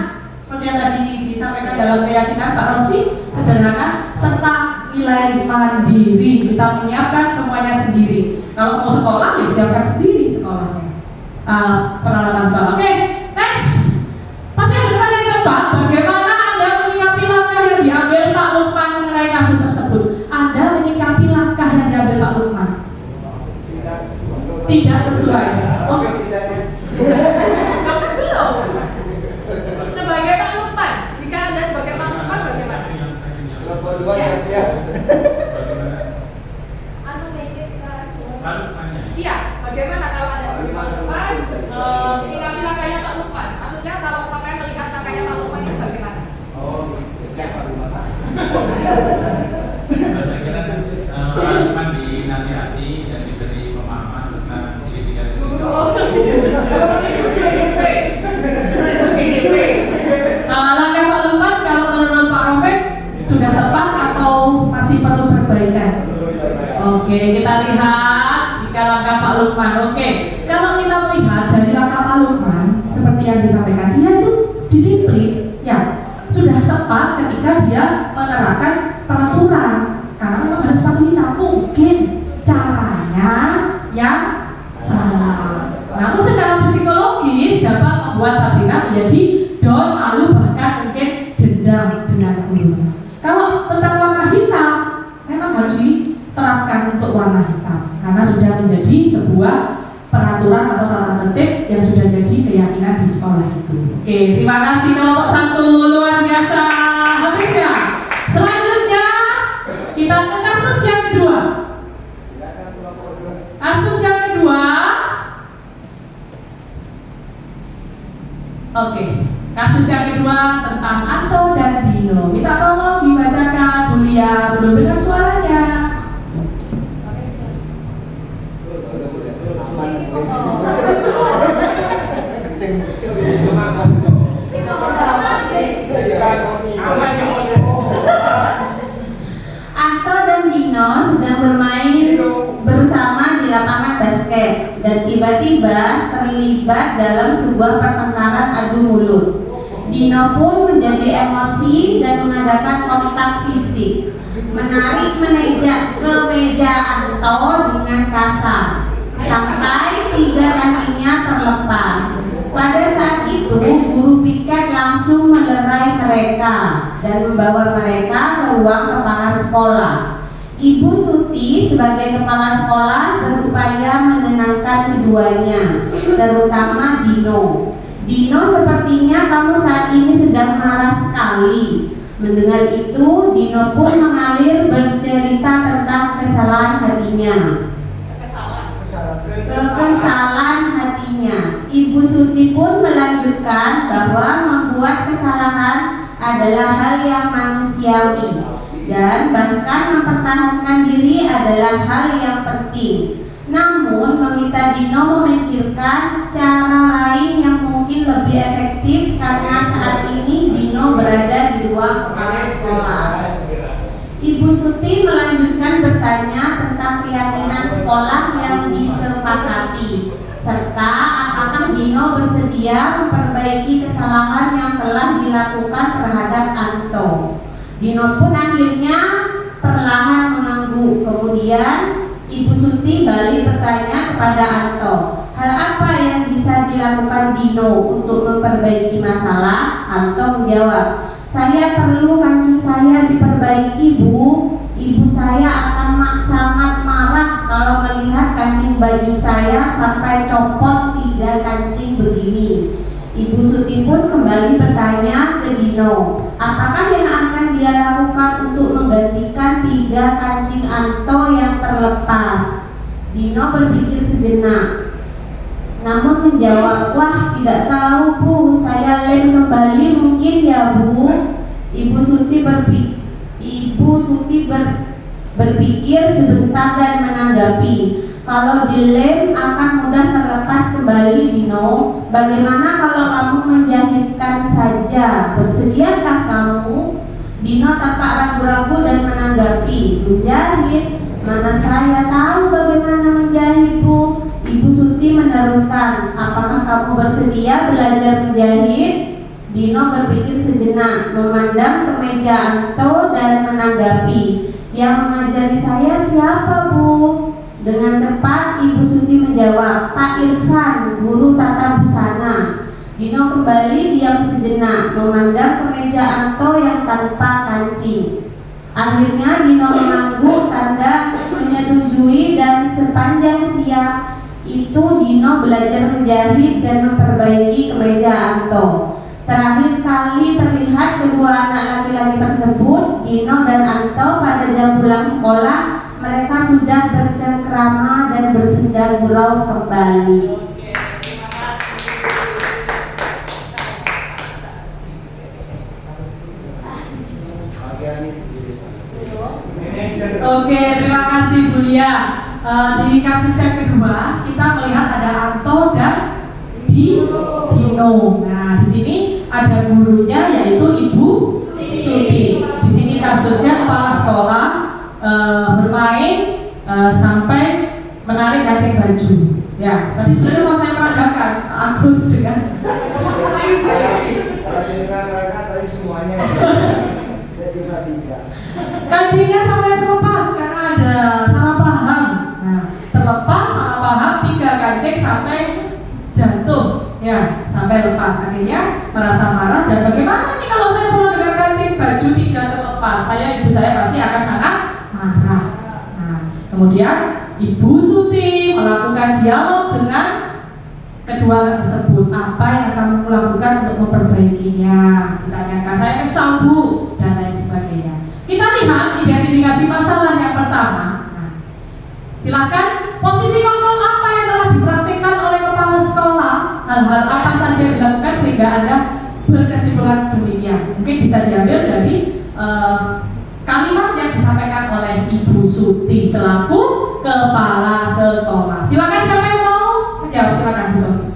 Seperti yang tadi disampaikan dalam keyakinan Pak Rosi, sederhana serta nilai mandiri. Kita menyiapkan semuanya sendiri. Kalau mau sekolah ya siapkan sendiri sekolahnya. Peralatan sekolah. Oke, next. Masih ada pertanyaan keempat. Bagaimana Anda menyikapi langkah yang diambil Pak Lukman mengenai kasus tersebut? Anda menyikapi langkah yang diambil Pak Lukman? Tidak sesuai. Oh. Belum. Sebagai Pak Lukman, jika Anda sebagai Pak Lukman bagaimana? Kelompok dua siap. Iya, bagaimana kalau Anda sebagai Pak Lukman menyikapi langkahnya Pak Lukman? Maksudnya kalau sampai melihat langkahnya Pak Lukman itu bagaimana? Oh, ya Pak Lukman. Saya kira Pak Lukman dinasihati dan diberi pemahaman tentang tiga risiko. Langkah Pak Lukman kalau menurut Pak Robek sudah tepat atau masih perlu perbaikan? Oke, kita lihat jika langkah Pak Lukman. Oke, kalau kita melihat dari langkah Pak Lukman seperti yang disampaikan, dia itu disiplin, ya sudah tepat ketika dia menerapkan peraturan karena memang harus sepatu hitam. Mungkin caranya yang salah. Namun secara psikologis dapat membuat Sabrina menjadi down, malu, bahkan mungkin dendam dengan gurunya. Kalau tentang warna hitam, memang harus diterapkan untuk warna hitam karena sudah menjadi sebuah peraturan atau tata tertib yang sudah jadi keyakinan di sekolah itu. Oke, terima kasih kelompok 1, luar biasa. Habis ya. Selanjutnya kita ke kasus yang kedua. Kasus yang kedua. Oke, kasus yang kedua tentang Anto dan Dino. Minta tolong dibacakan Bu Lia, belum dengar suaranya. Anto dan Dino sedang bermain bersama di lapangan basket dan tiba-tiba terlibat dalam sebuah pertengkaran adu mulut. Dino pun menjadi emosi dan mengadakan kontak fisik, menarik ke meja Anto dengan kasar sampai 3 kakinya terlepas. Pada saat itu guru piket langsung melerai mereka dan membawa mereka ke ruang kepala sekolah. Ibu Suti sebagai kepala sekolah berupaya menenangkan keduanya, terutama Dino. Dino, sepertinya kamu saat ini sedang marah sekali. Mendengar itu, Dino pun mengalir bercerita tentang kesalahan hatinya. Kekesalan hatinya. Ibu Suti pun melanjutkan bahwa membuat kesalahan adalah hal yang manusiawi dan bahkan mempertahankan diri adalah hal yang penting. Namun meminta Dino memikirkan cara lain yang mungkin lebih efektif karena saat ini Dino berada di ruang kepala sekolah. Ibu Suti melanjutkan bertanya tentang keyakinan sekolah yang disepakati serta apakah Dino bersedia memperbaiki kesalahan yang telah dilakukan terhadap Anto. Dino pun akhirnya perlahan mengangguk. Kemudian Ibu Suti balik bertanya kepada Anto, hal apa yang bisa dilakukan Dino untuk memperbaiki masalah? Anto menjawab, saya perlu kancing saya diperbaiki, Bu. Ibu saya akan sangat marah kalau melihat kancing baju saya sampai copot 3 kancing begini. Ibu Suti pun kembali bertanya ke Dino, apakah yang akan dia lakukan untuk menggantikan 3 kancing Anto yang terlepas? Dino berpikir sejenak, namun menjawab, wah tidak tahu Bu, saya lem kembali mungkin ya Bu. Ibu Suti berpikir sebentar dan menanggapi, kalau dilem akan mudah terlepas kembali Dino. Bagaimana kalau kamu menjahitkan saja? Bersediakah kamu? Dino tampak ragu-ragu dan menanggapi, menjahit? Mana saya tahu bagaimana menjahit Bu. Ibu Suti meneruskan, apakah kamu bersedia belajar menjahit? Dino berpikir sejenak, memandang ke meja Anto dan menanggapi, yang mengajari saya siapa Bu? Dengan cepat Ibu Suti menjawab, Pak Irfan, guru tata busana. Dino kembali diam sejenak, memandang ke meja Anto yang tanpa kancing. Akhirnya Dino mengangguk tanda menyetujui dan sepanjang siang itu Dino belajar menjahit dan memperbaiki kemeja Anto. Terakhir kali terlihat kedua anak laki-laki tersebut, Dino dan Anto, pada jam pulang sekolah. Mereka sudah bercengkrama dan bersenda gurau kembali. Oke, terima kasih Bu Lia. Di kasus yang kedua kita melihat ada Anto dan Dino. Nah, di sini ada gurunya yaitu Ibu Suti. Di sini kasusnya kepala sekolah bermain sampai menarik kancing baju. Ya, tadi sebenarnya mau saya peragakan Agus dengan semuanya. Kancingnya sampai terlepas karena ada salah paham. Nah, terlepas salah paham 3 kancing sampai jatuh, ya, sampai lepas. Akhirnya merasa marah dan bagaimana nih kalau saya pulang dengan kancing baju 3 terlepas? Ibu saya pasti akan sangat marah. Nah, kemudian Ibu Suti melakukan dialog dengan kedua tersebut. Apa yang kamu lakukan untuk memperbaikinya? Ditanyakan, saya kesal Bu, dan lain sebagainya. Kita lihat identifikasi masalah yang pertama. Nah, silakan posisi kontrol apa yang telah dipraktikkan oleh kepala sekolah, hal-hal apa saja dilakukan sehingga Anda berkesimpulan demikian. Mungkin bisa diambil dari kalimat yang disampaikan oleh Ibu Suti selaku kepala sekolah. Silakan siapa yang mau menjawab, silakan Bu Suti.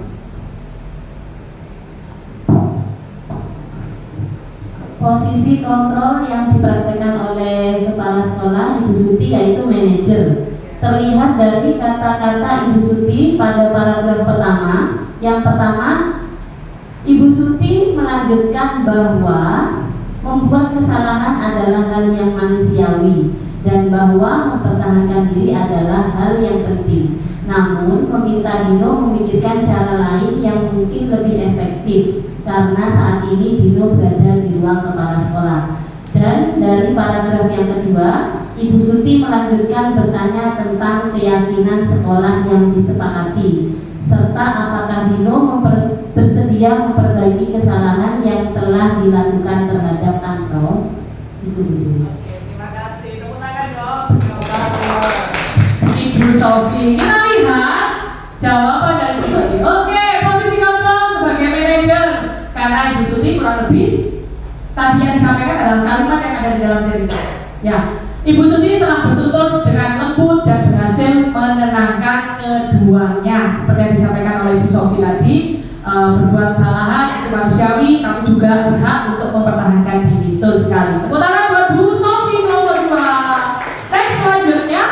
Posisi kontrol yang dipraktikkan oleh kepala sekolah Ibu Suti yaitu manajer. Terlihat dari kata-kata Ibu Suti pada paragraf pertama. Yang pertama, Ibu Suti melanjutkan bahwa membuat kesalahan adalah hal yang manusiawi dan bahwa mempertahankan diri adalah hal yang penting. Namun meminta Dino memikirkan cara lain yang mungkin lebih efektif karena saat ini Dino berada di ruang kepala sekolah. Dan dari paragraf yang kedua, Ibu Suti melanjutkan bertanya tentang keyakinan sekolah yang disepakati serta apakah Dino bersedia memperbaiki kesalahan yang telah dilakukan terhadap Anto. Itu dulu. Terima kasih. Tepuk tangan dong. Ibu Sofi, kita lihat jawaban dari Ibu Suti. Oke, posisi kontrol sebagai manajer karena Ibu Suti kurang lebih tadi yang disampaikan adalah kalimat yang ada di dalam cerita. Ya, Ibu Suti telah bertutur dengan lembut dan berhasil menenangkan keduanya. Seperti yang disampaikan oleh Ibu Sofi tadi, berbuat kesalahan itu manusiawi, kamu juga berhak untuk mempertahankan diri. Betul sekali. Tepuk tangan buat Bu Sofi nomor 2. Next, selanjutnya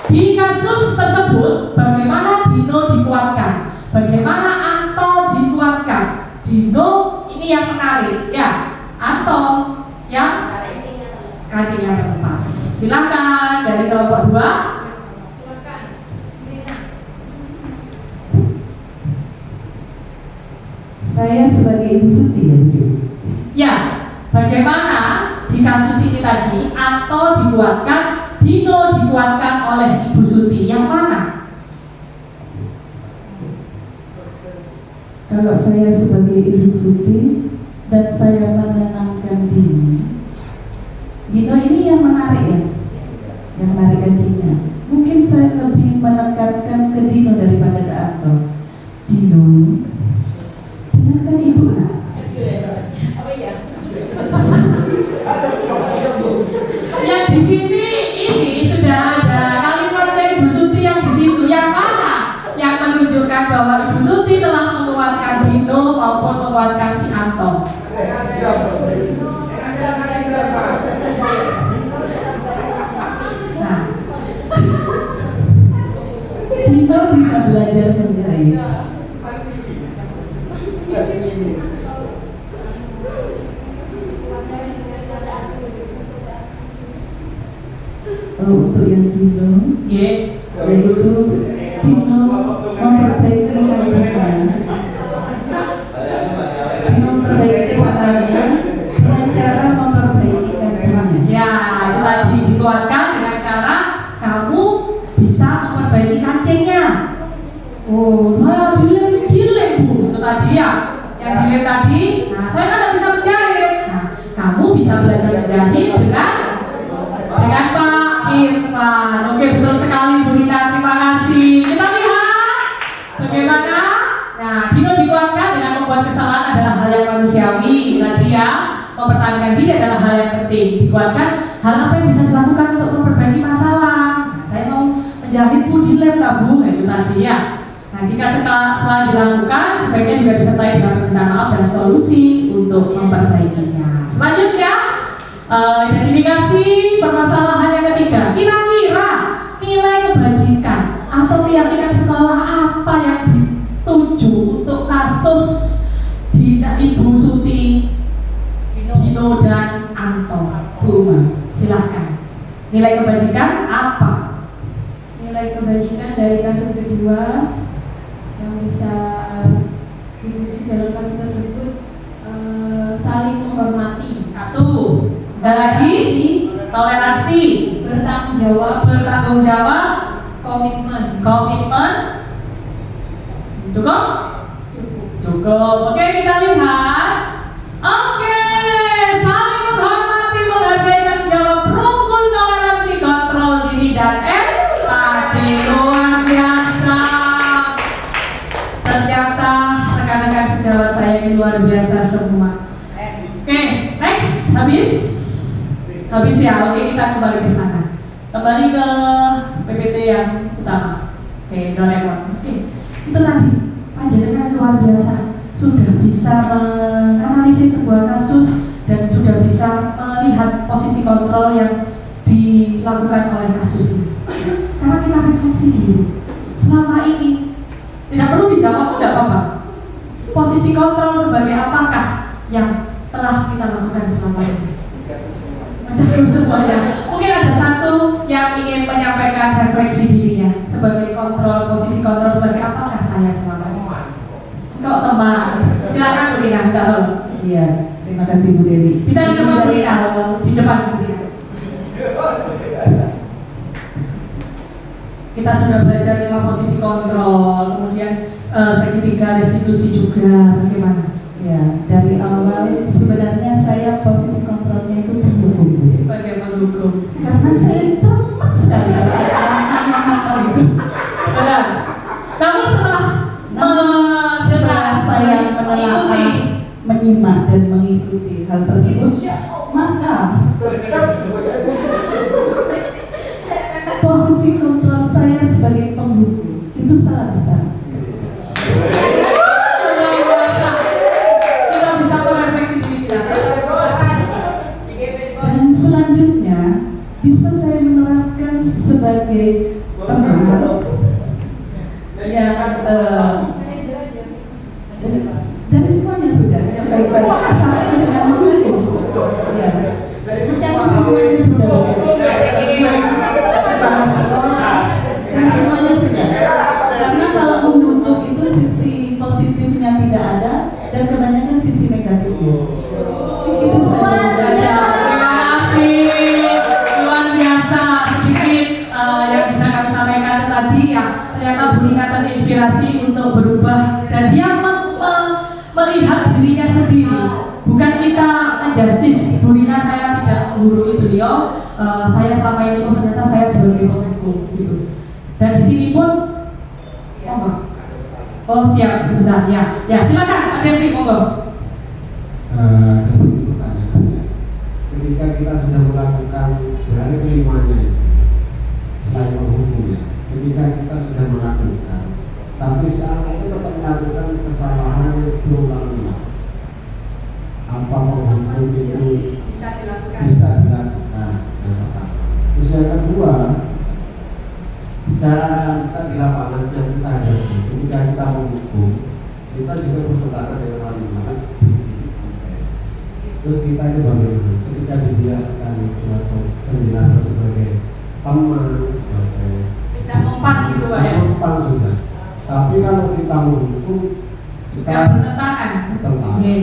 di kasus tersebut bagaimana Dino dikuatkan, bagaimana Anto dikuatkan. Dino ini yang menarik, ya. Anto yang kancingnya terlepas. Silakan dari kelompok 2. Silakan. Saya sebagai Ibu Suti ya Bu. Ya, bagaimana di kasus ini tadi Anto dikuatkan, Dino dikuatkan oleh Ibu Suti. Yang mana? Kalau saya sebagai Ibu Suti dan saya menenangkan Dino ini yang menarik ya, yang menarik kancingnya. Mungkin saya lebih menekankan ke Dino daripada ke Anto. Dino, dengarkan Ibu nak. Apa ya? Yang di sini ini sudah ada kalimat dari Ibu Suti yang di situ. Yang mana? Yang menunjukkan bahwa Ibu Suti telah menguatkan Dino maupun menguatkan si Anto. Nah, Dino bisa belajar menjahit. Untuk yang Dino, yaitu Dino memperbaiki kancingnya. Dino memperbaiki kesalahannya dengan cara memperbaiki kancingnya. Ya, itu tadi dikuatkan dengan cara kamu bisa memperbaiki kancingnya. Oh, nah, dilem Bu, itu tadi ya. Yang dilem tadi, nah saya kan tidak bisa menjahit. Nah, kamu bisa belajar menjahit dengan Pak Irfan. Oke, betul sekali Bu Rita, terima kasih. Kita lihat bagaimana. Nah, Dino dikuatkan dengan membuat kesalahan adalah hal yang manusiawi. Tadi ya, mempertahankan diri adalah hal yang penting. Dikuatkan hal apa yang bisa dilakukan untuk memperbaiki masalah. Nah, saya mau menjahit Bu di lab lah Bu, nah, itu tadi ya. Nah, jika setelah dilakukan, sebaiknya juga disertai dengan permintaan maaf dan solusi untuk memperbaikinya. Selanjutnya, identifikasi permasalahan yang ketiga. Kira-kira nilai kebajikan atau keyakinan sekolah apa yang dituju untuk kasus Ibu Suti, Dino dan Anto? Bu Uma. Nilai kebajikan apa? Nilai kebajikan dari kasus kedua yang bisa dirujuk dalam kasus tersebut saling menghormati. Satu. Ada lagi? Toleransi. Bertanggung jawab. Komitmen. Cukup? Cukup. Oke, kita lihat. Oke, saling menghormati, menghargai, dan jawab, rukun, toleransi, kontrol diri, dan empati. Luar biasa. Ternyata rekan-rekan sejawat saya ini luar biasa semua. Oke, next. Habis ya. Oke, kita kembali ke sana. Kembali ke PPT yang utama. Oke, Doraemon. Oke, itu tadi panjenengan luar biasa, sudah bisa menganalisis sebuah kasus dan sudah bisa melihat posisi kontrol yang dilakukan oleh kasus ini. Sekarang kita refleksi dulu. Selama ini tidak perlu dijawab, tidak apa-apa. Posisi kontrol sebagai apakah yang telah kita lakukan selama ini? Mencakup semuanya. Mungkin ada satu yang ingin menyampaikan refleksi dirinya sebagai kontrol, posisi kontrol sebagai apakah saya selama ini? Kok teman? Silakan Bu Dina, kalau Iya, terima kasih Bu Dewi. bisa di depan Bu Dina, di depan Bu Dina. Kita sudah belajar 5 posisi kontrol, kemudian segitiga restitusi juga. Bagaimana? Ya, dari awal sebenarnya saya posisi kontrolnya itu pendukung Bu Dewi. Sebagai pendukung. Karena saya cepat sekali itu. Benar. Namun setelah saya menelaah, menyimak dan mengikuti hal tersebut, maka posisi kontrol saya sebagai pendukung itu salah besar. Kita bisa merefleksi diri kita. Dan selanjutnya bisa saya menerapkan sebagai teman yang dari semuanya sudah yang baik-baik asalnya dengan mendukung. Ya, semuanya sudah dan semuanya sudah. Karena kalau mendukung itu sisi positifnya tidak ada dan kebanyakan sisi negatifnya. Itu saja. Terima kasih, luar biasa. Sedikit yang bisa kami sampaikan tadi ya, ternyata Bu Dina terinspirasi untuk berubah dan dia melihat dirinya sendiri. Bukan kita menjustis Bu Dina, saya tidak menggurui beliau. Saya selama ini ternyata saya sebagai pendukung gitu. Dan di sini pun, oh siap sebentar ya. Ya silakan Pak Jeffrey, monggo. Ketika kita sudah melakukan dari kelimanya, selain menghukumnya, ketika kita sudah melakukan, tapi sekarang itu tetap melakukan kesalahan yang berulang-ulang. Apa menghukum itu bisa dilakukan. Terus yang kedua, secara kita di lapangan yang kita hadapi, ketika kita menghukum, kita juga bertentangan dengan wali-wali. Terus kita itu bagaimana? Ketika dibiarkan atau penjelasan sebagai teman, sebagai Bisa mempan gitu Pak ya. mempan sudah. Tapi kalau kita menghukum, kita Bertentangan. Oke.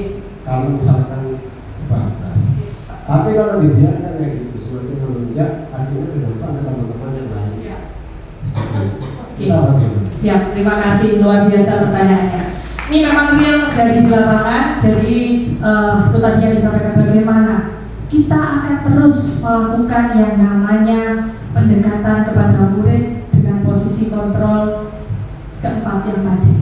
kalau misalkan dibatas. Tapi kalau dibiarkan kayak gitu semakin melonjak, akhirnya berdampak ke teman-teman yang lain. Kita bagaimana? Siap, terima kasih, luar biasa pertanyaannya. Ini memang real dari di lapangan, jadi itu tadi yang disampaikan bagaimana kita akan terus melakukan yang namanya pendekatan kepada murid dengan posisi kontrol keempat yang tadi.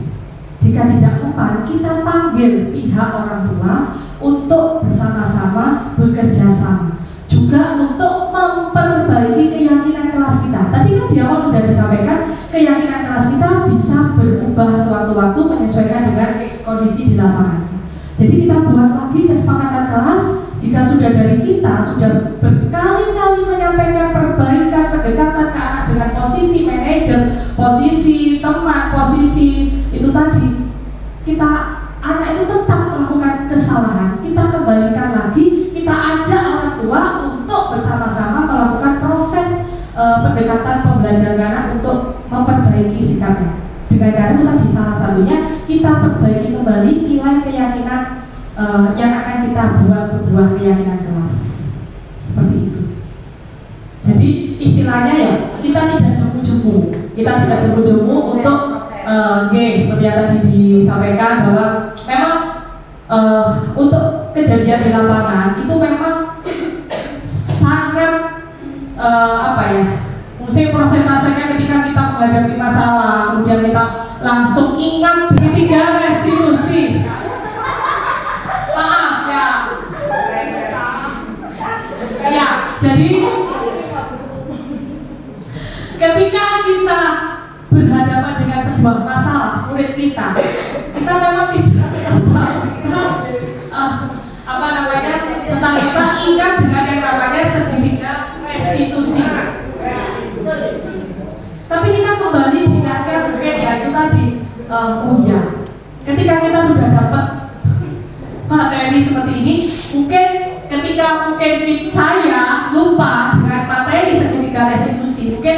Jika tidak mempan, kita panggil pihak orang tua untuk bersama-sama bekerja sama, juga untuk memperbaiki keyakinan kelas kita. Tadi kan di awal sudah disampaikan, keyakinan kelas kita bisa berubah sewaktu-waktu menyesuaikan dengan kondisi di lapangan. Jadi kita buat lagi kesepakatan kelas. Jika sudah dari kita sudah berkali-kali menyampaikan perbaikan pendekatan ke anak dengan posisi manajer, posisi teman, posisi itu tadi, kita anak itu tetap melakukan kesalahan, kita kembalikan lagi, kita ajak orang tua untuk bersama-sama melakukan proses pendekatan pembelajaran anak untuk memperbaiki sikapnya. Dengan cara itu tadi salah satunya kita perbaiki kembali nilai keyakinan yang akan kita buat sebuah keyakinan kelas. Seperti itu. Jadi istilahnya ya kita tidak jemu-jemu, untuk seperti yang tadi disampaikan bahwa memang untuk kejadian di lapangan itu memang sangat mesti prosentasenya ketika kita menghadapi masalah, kemudian kita langsung ingat di 3 restitusi. Maaf ya. Ya, jadi ketika kita berhadapan dengan sebuah masalah murid kita memang tidak tentang kita ingat dengan yang namanya segitiga restitusi. Tapi kita kembali diingatkan mungkin ya itu tadi, ketika kita sudah dapat materi seperti ini, mungkin ketika saya lupa dengan materi segitiga restitusi, mungkin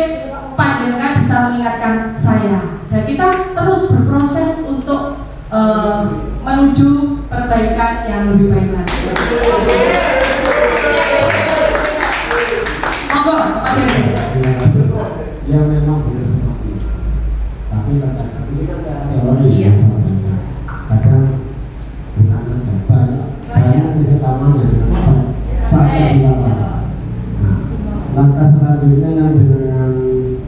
panjenengan bisa mengingatkan saya dan kita terus berproses untuk menuju perbaikan yang lebih baik lagi. Monggo, Pak Dewi. Ya memang benar seperti itu. Tapi kadang ini kan saya teori yang sampaikan. Kadang bukan banyak tidak samanya dengan fakta di lapangan. Nah, langkah selanjutnya yang dengan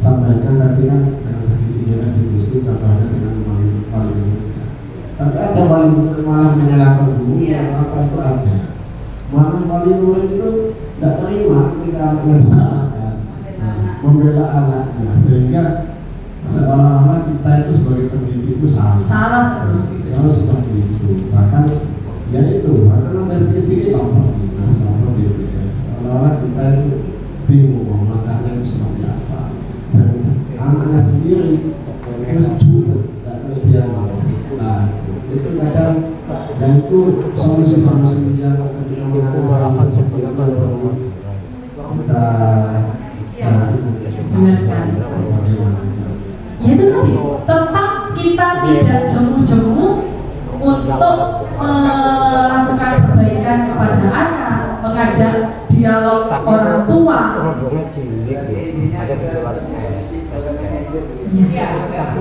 sampaikan tadi kan dengan segitiga restitusi contohnya dengan wali murid. Tapi ada wali murid malah menyalahkan guru, apa itu ada. Malah wali murid itu tidak terima ketika anaknya disalahkan, membela anaknya, sehingga seolah-olah kita itu sebagai pendidik itu salah terus gitu. Kalau seperti itu, bahkan ya itu, bahkan ada sedikit lapor dinas, lapor DPR, seolah-olah kita itu bingung langkahnya itu seperti apa. Dan anaknya sendiri lucu, tidak kemudian nah itu kadang dan itu solusi-solusi yang ketika mengalami sebenarnya kita ya itu tadi tetap kita tidak jemu-jemu untuk melakukan perbaikan kepada anak, mengajak dialog orang tua. Tapi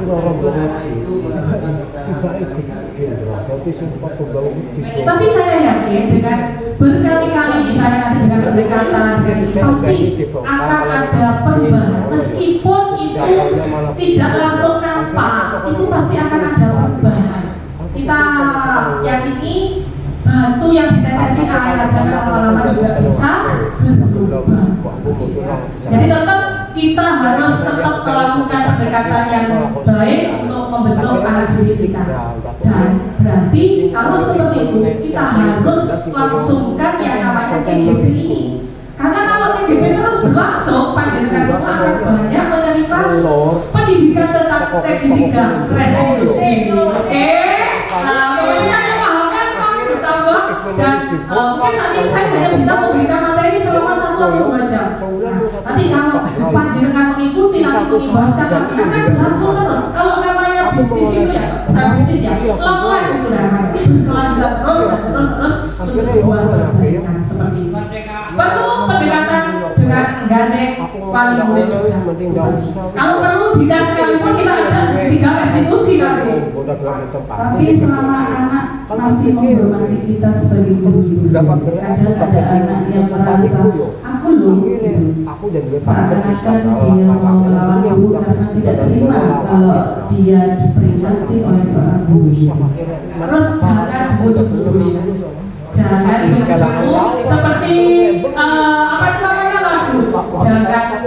orang tapi saya yakin dengan berkali-kali misalnya nanti dengan pendekatan pasti akan ada perubahan meskipun itu tidak langsung nampak, itu pasti akan ada perubahan. Kita yakini batu yang ditetesi air aja lama-lama juga bisa berubah. Jadi tetap kita harus tetap melakukan pendekatan yang baik untuk membentuk anak didik kita. Dan berarti kalau seperti itu kita harus langsungkan yang namanya TGP ini. Karena kalau TGP terus berlangsung, panjenengan semua akan banyak menerima pendidikan tentang segitiga restitusi. Oke? Nah, kemudian pemahaman semakin bertambah dan mungkin nanti saya hanya bisa memberikan materi selama 1 atau 2 jam. Nanti kalau panjenengan mengikuti nanti mengimbaskan akan langsung terus. Kalau namanya bisnis itu ya, bukan bisnis ya, long-life itu namanya. Berkelanjutan terus untuk sebuah perbaikan seperti ini. Perlu pendekatan dengan gandeng wali murid. Kalau perlu dinas sekalipun kita ajak segitiga restitusi nanti. Tapi selama anak masih menghormati kita sebagai guru, kadang ada anak yang merasa aku loh, seakan-akan dia mau melawan guru karena tidak terima kalau dia diperingati oleh seorang guru. Terus jangan jemu-jemu, jangan jemu-jemu seperti apa itu namanya lagu. Jangan ada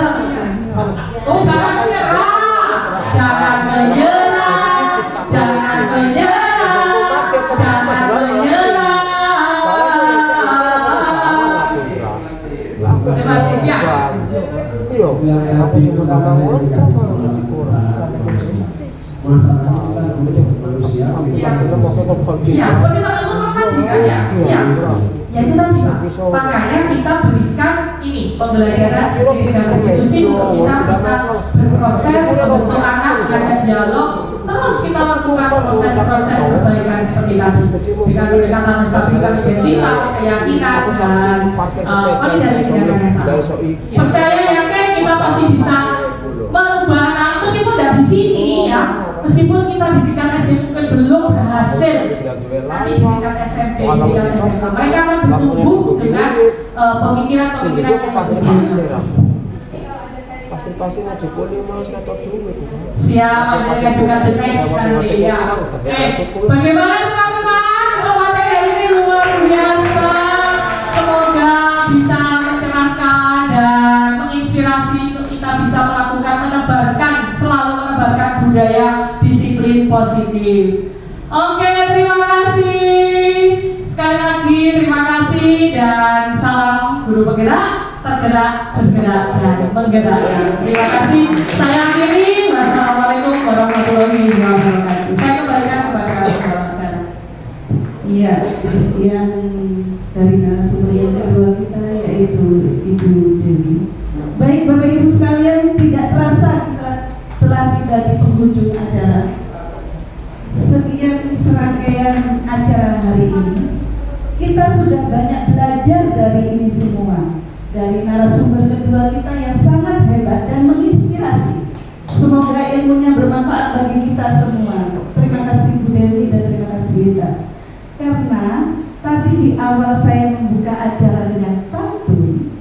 lagunya. Oh jangan menyerah, jangan menyerah, jangan menyerah, jangan menyerah. Seperti itu ya. Masalah kita untuk manusia iya, seperti sama tadi kan ya. Ya itu tadi Pak. Makanya kita berikan ini pembelajaran di dalam institusi untuk kita bisa berproses membentuk anak, mengajak dialog, terus kita lakukan proses-proses perbaikan seperti tadi dengan pendekatan menstabilkan identitas, keyakinan dan validasi tindakan yang salah. Percaya yakin kita pasti bisa merubah anak meskipun tidak di sini ya, meskipun kita di tingkat SD mungkin belum berhasil, nanti di tingkat SMP, di tingkat SMA mereka akan bertumbuh dengan pemikiran-pemikiran yang berbeda. Pasti ngaji kuliah malah atau dulu. Siap, ada juga next nanti ya. Bagaimana teman-teman? Materi hari ini luar biasa. Semoga bisa mencerahkan dan menginspirasi untuk kita bisa melakukan selalu menebarkan budaya disiplin positif. Oke, terima kasih. Sekali lagi terima kasih dan salam guru penggerak. Tergerak, bergerak, dan menggerakkan. Terima kasih. Saya akhiri. Wassalamualaikum warahmatullahi wabarakatuh. Saya kembalikan kepada wawancara. Iya, yang dari narasumber yang kedua kita yaitu Ibu Dewi. Baik Bapak Ibu sekalian, tidak terasa kita telah tiba di penghujung acara. Sekian serangkaian acara hari ini. Kita sudah banyak belajar dari ini semua. Dari narasumber kedua kita yang sangat hebat dan menginspirasi. Semoga ilmunya bermanfaat bagi kita semua. Terima kasih Bu Dewi dan terima kasih Wita. Karena tadi di awal saya membuka acara dengan pantun,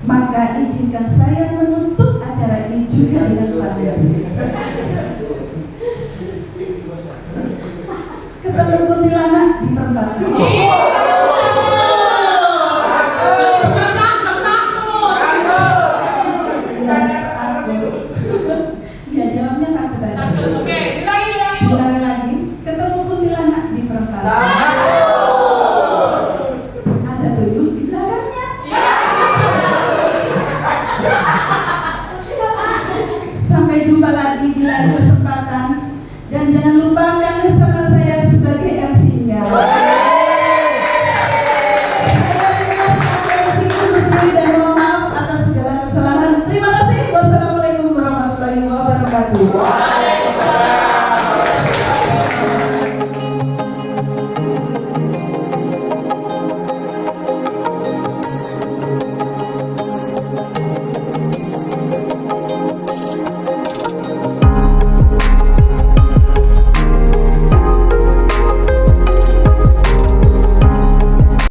maka izinkan saya menutup acara ini juga dengan pantun. Ketemu kuntilanak di perempatan. Ya jawabnya takut aja. Oke, dilangi. Dilangi lagi. Ketemu kuntilanak di perempatan. Ada tuyul di belakangnya. Sampai jumpa lagi di lain kesempatan. Dan jangan lupa kangen sama saya sebagai MC-nya. Dan mohon maaf atas segala kesalahan. Terima kasih. Wassalamualaikum warahmatullahi wabarakatuh.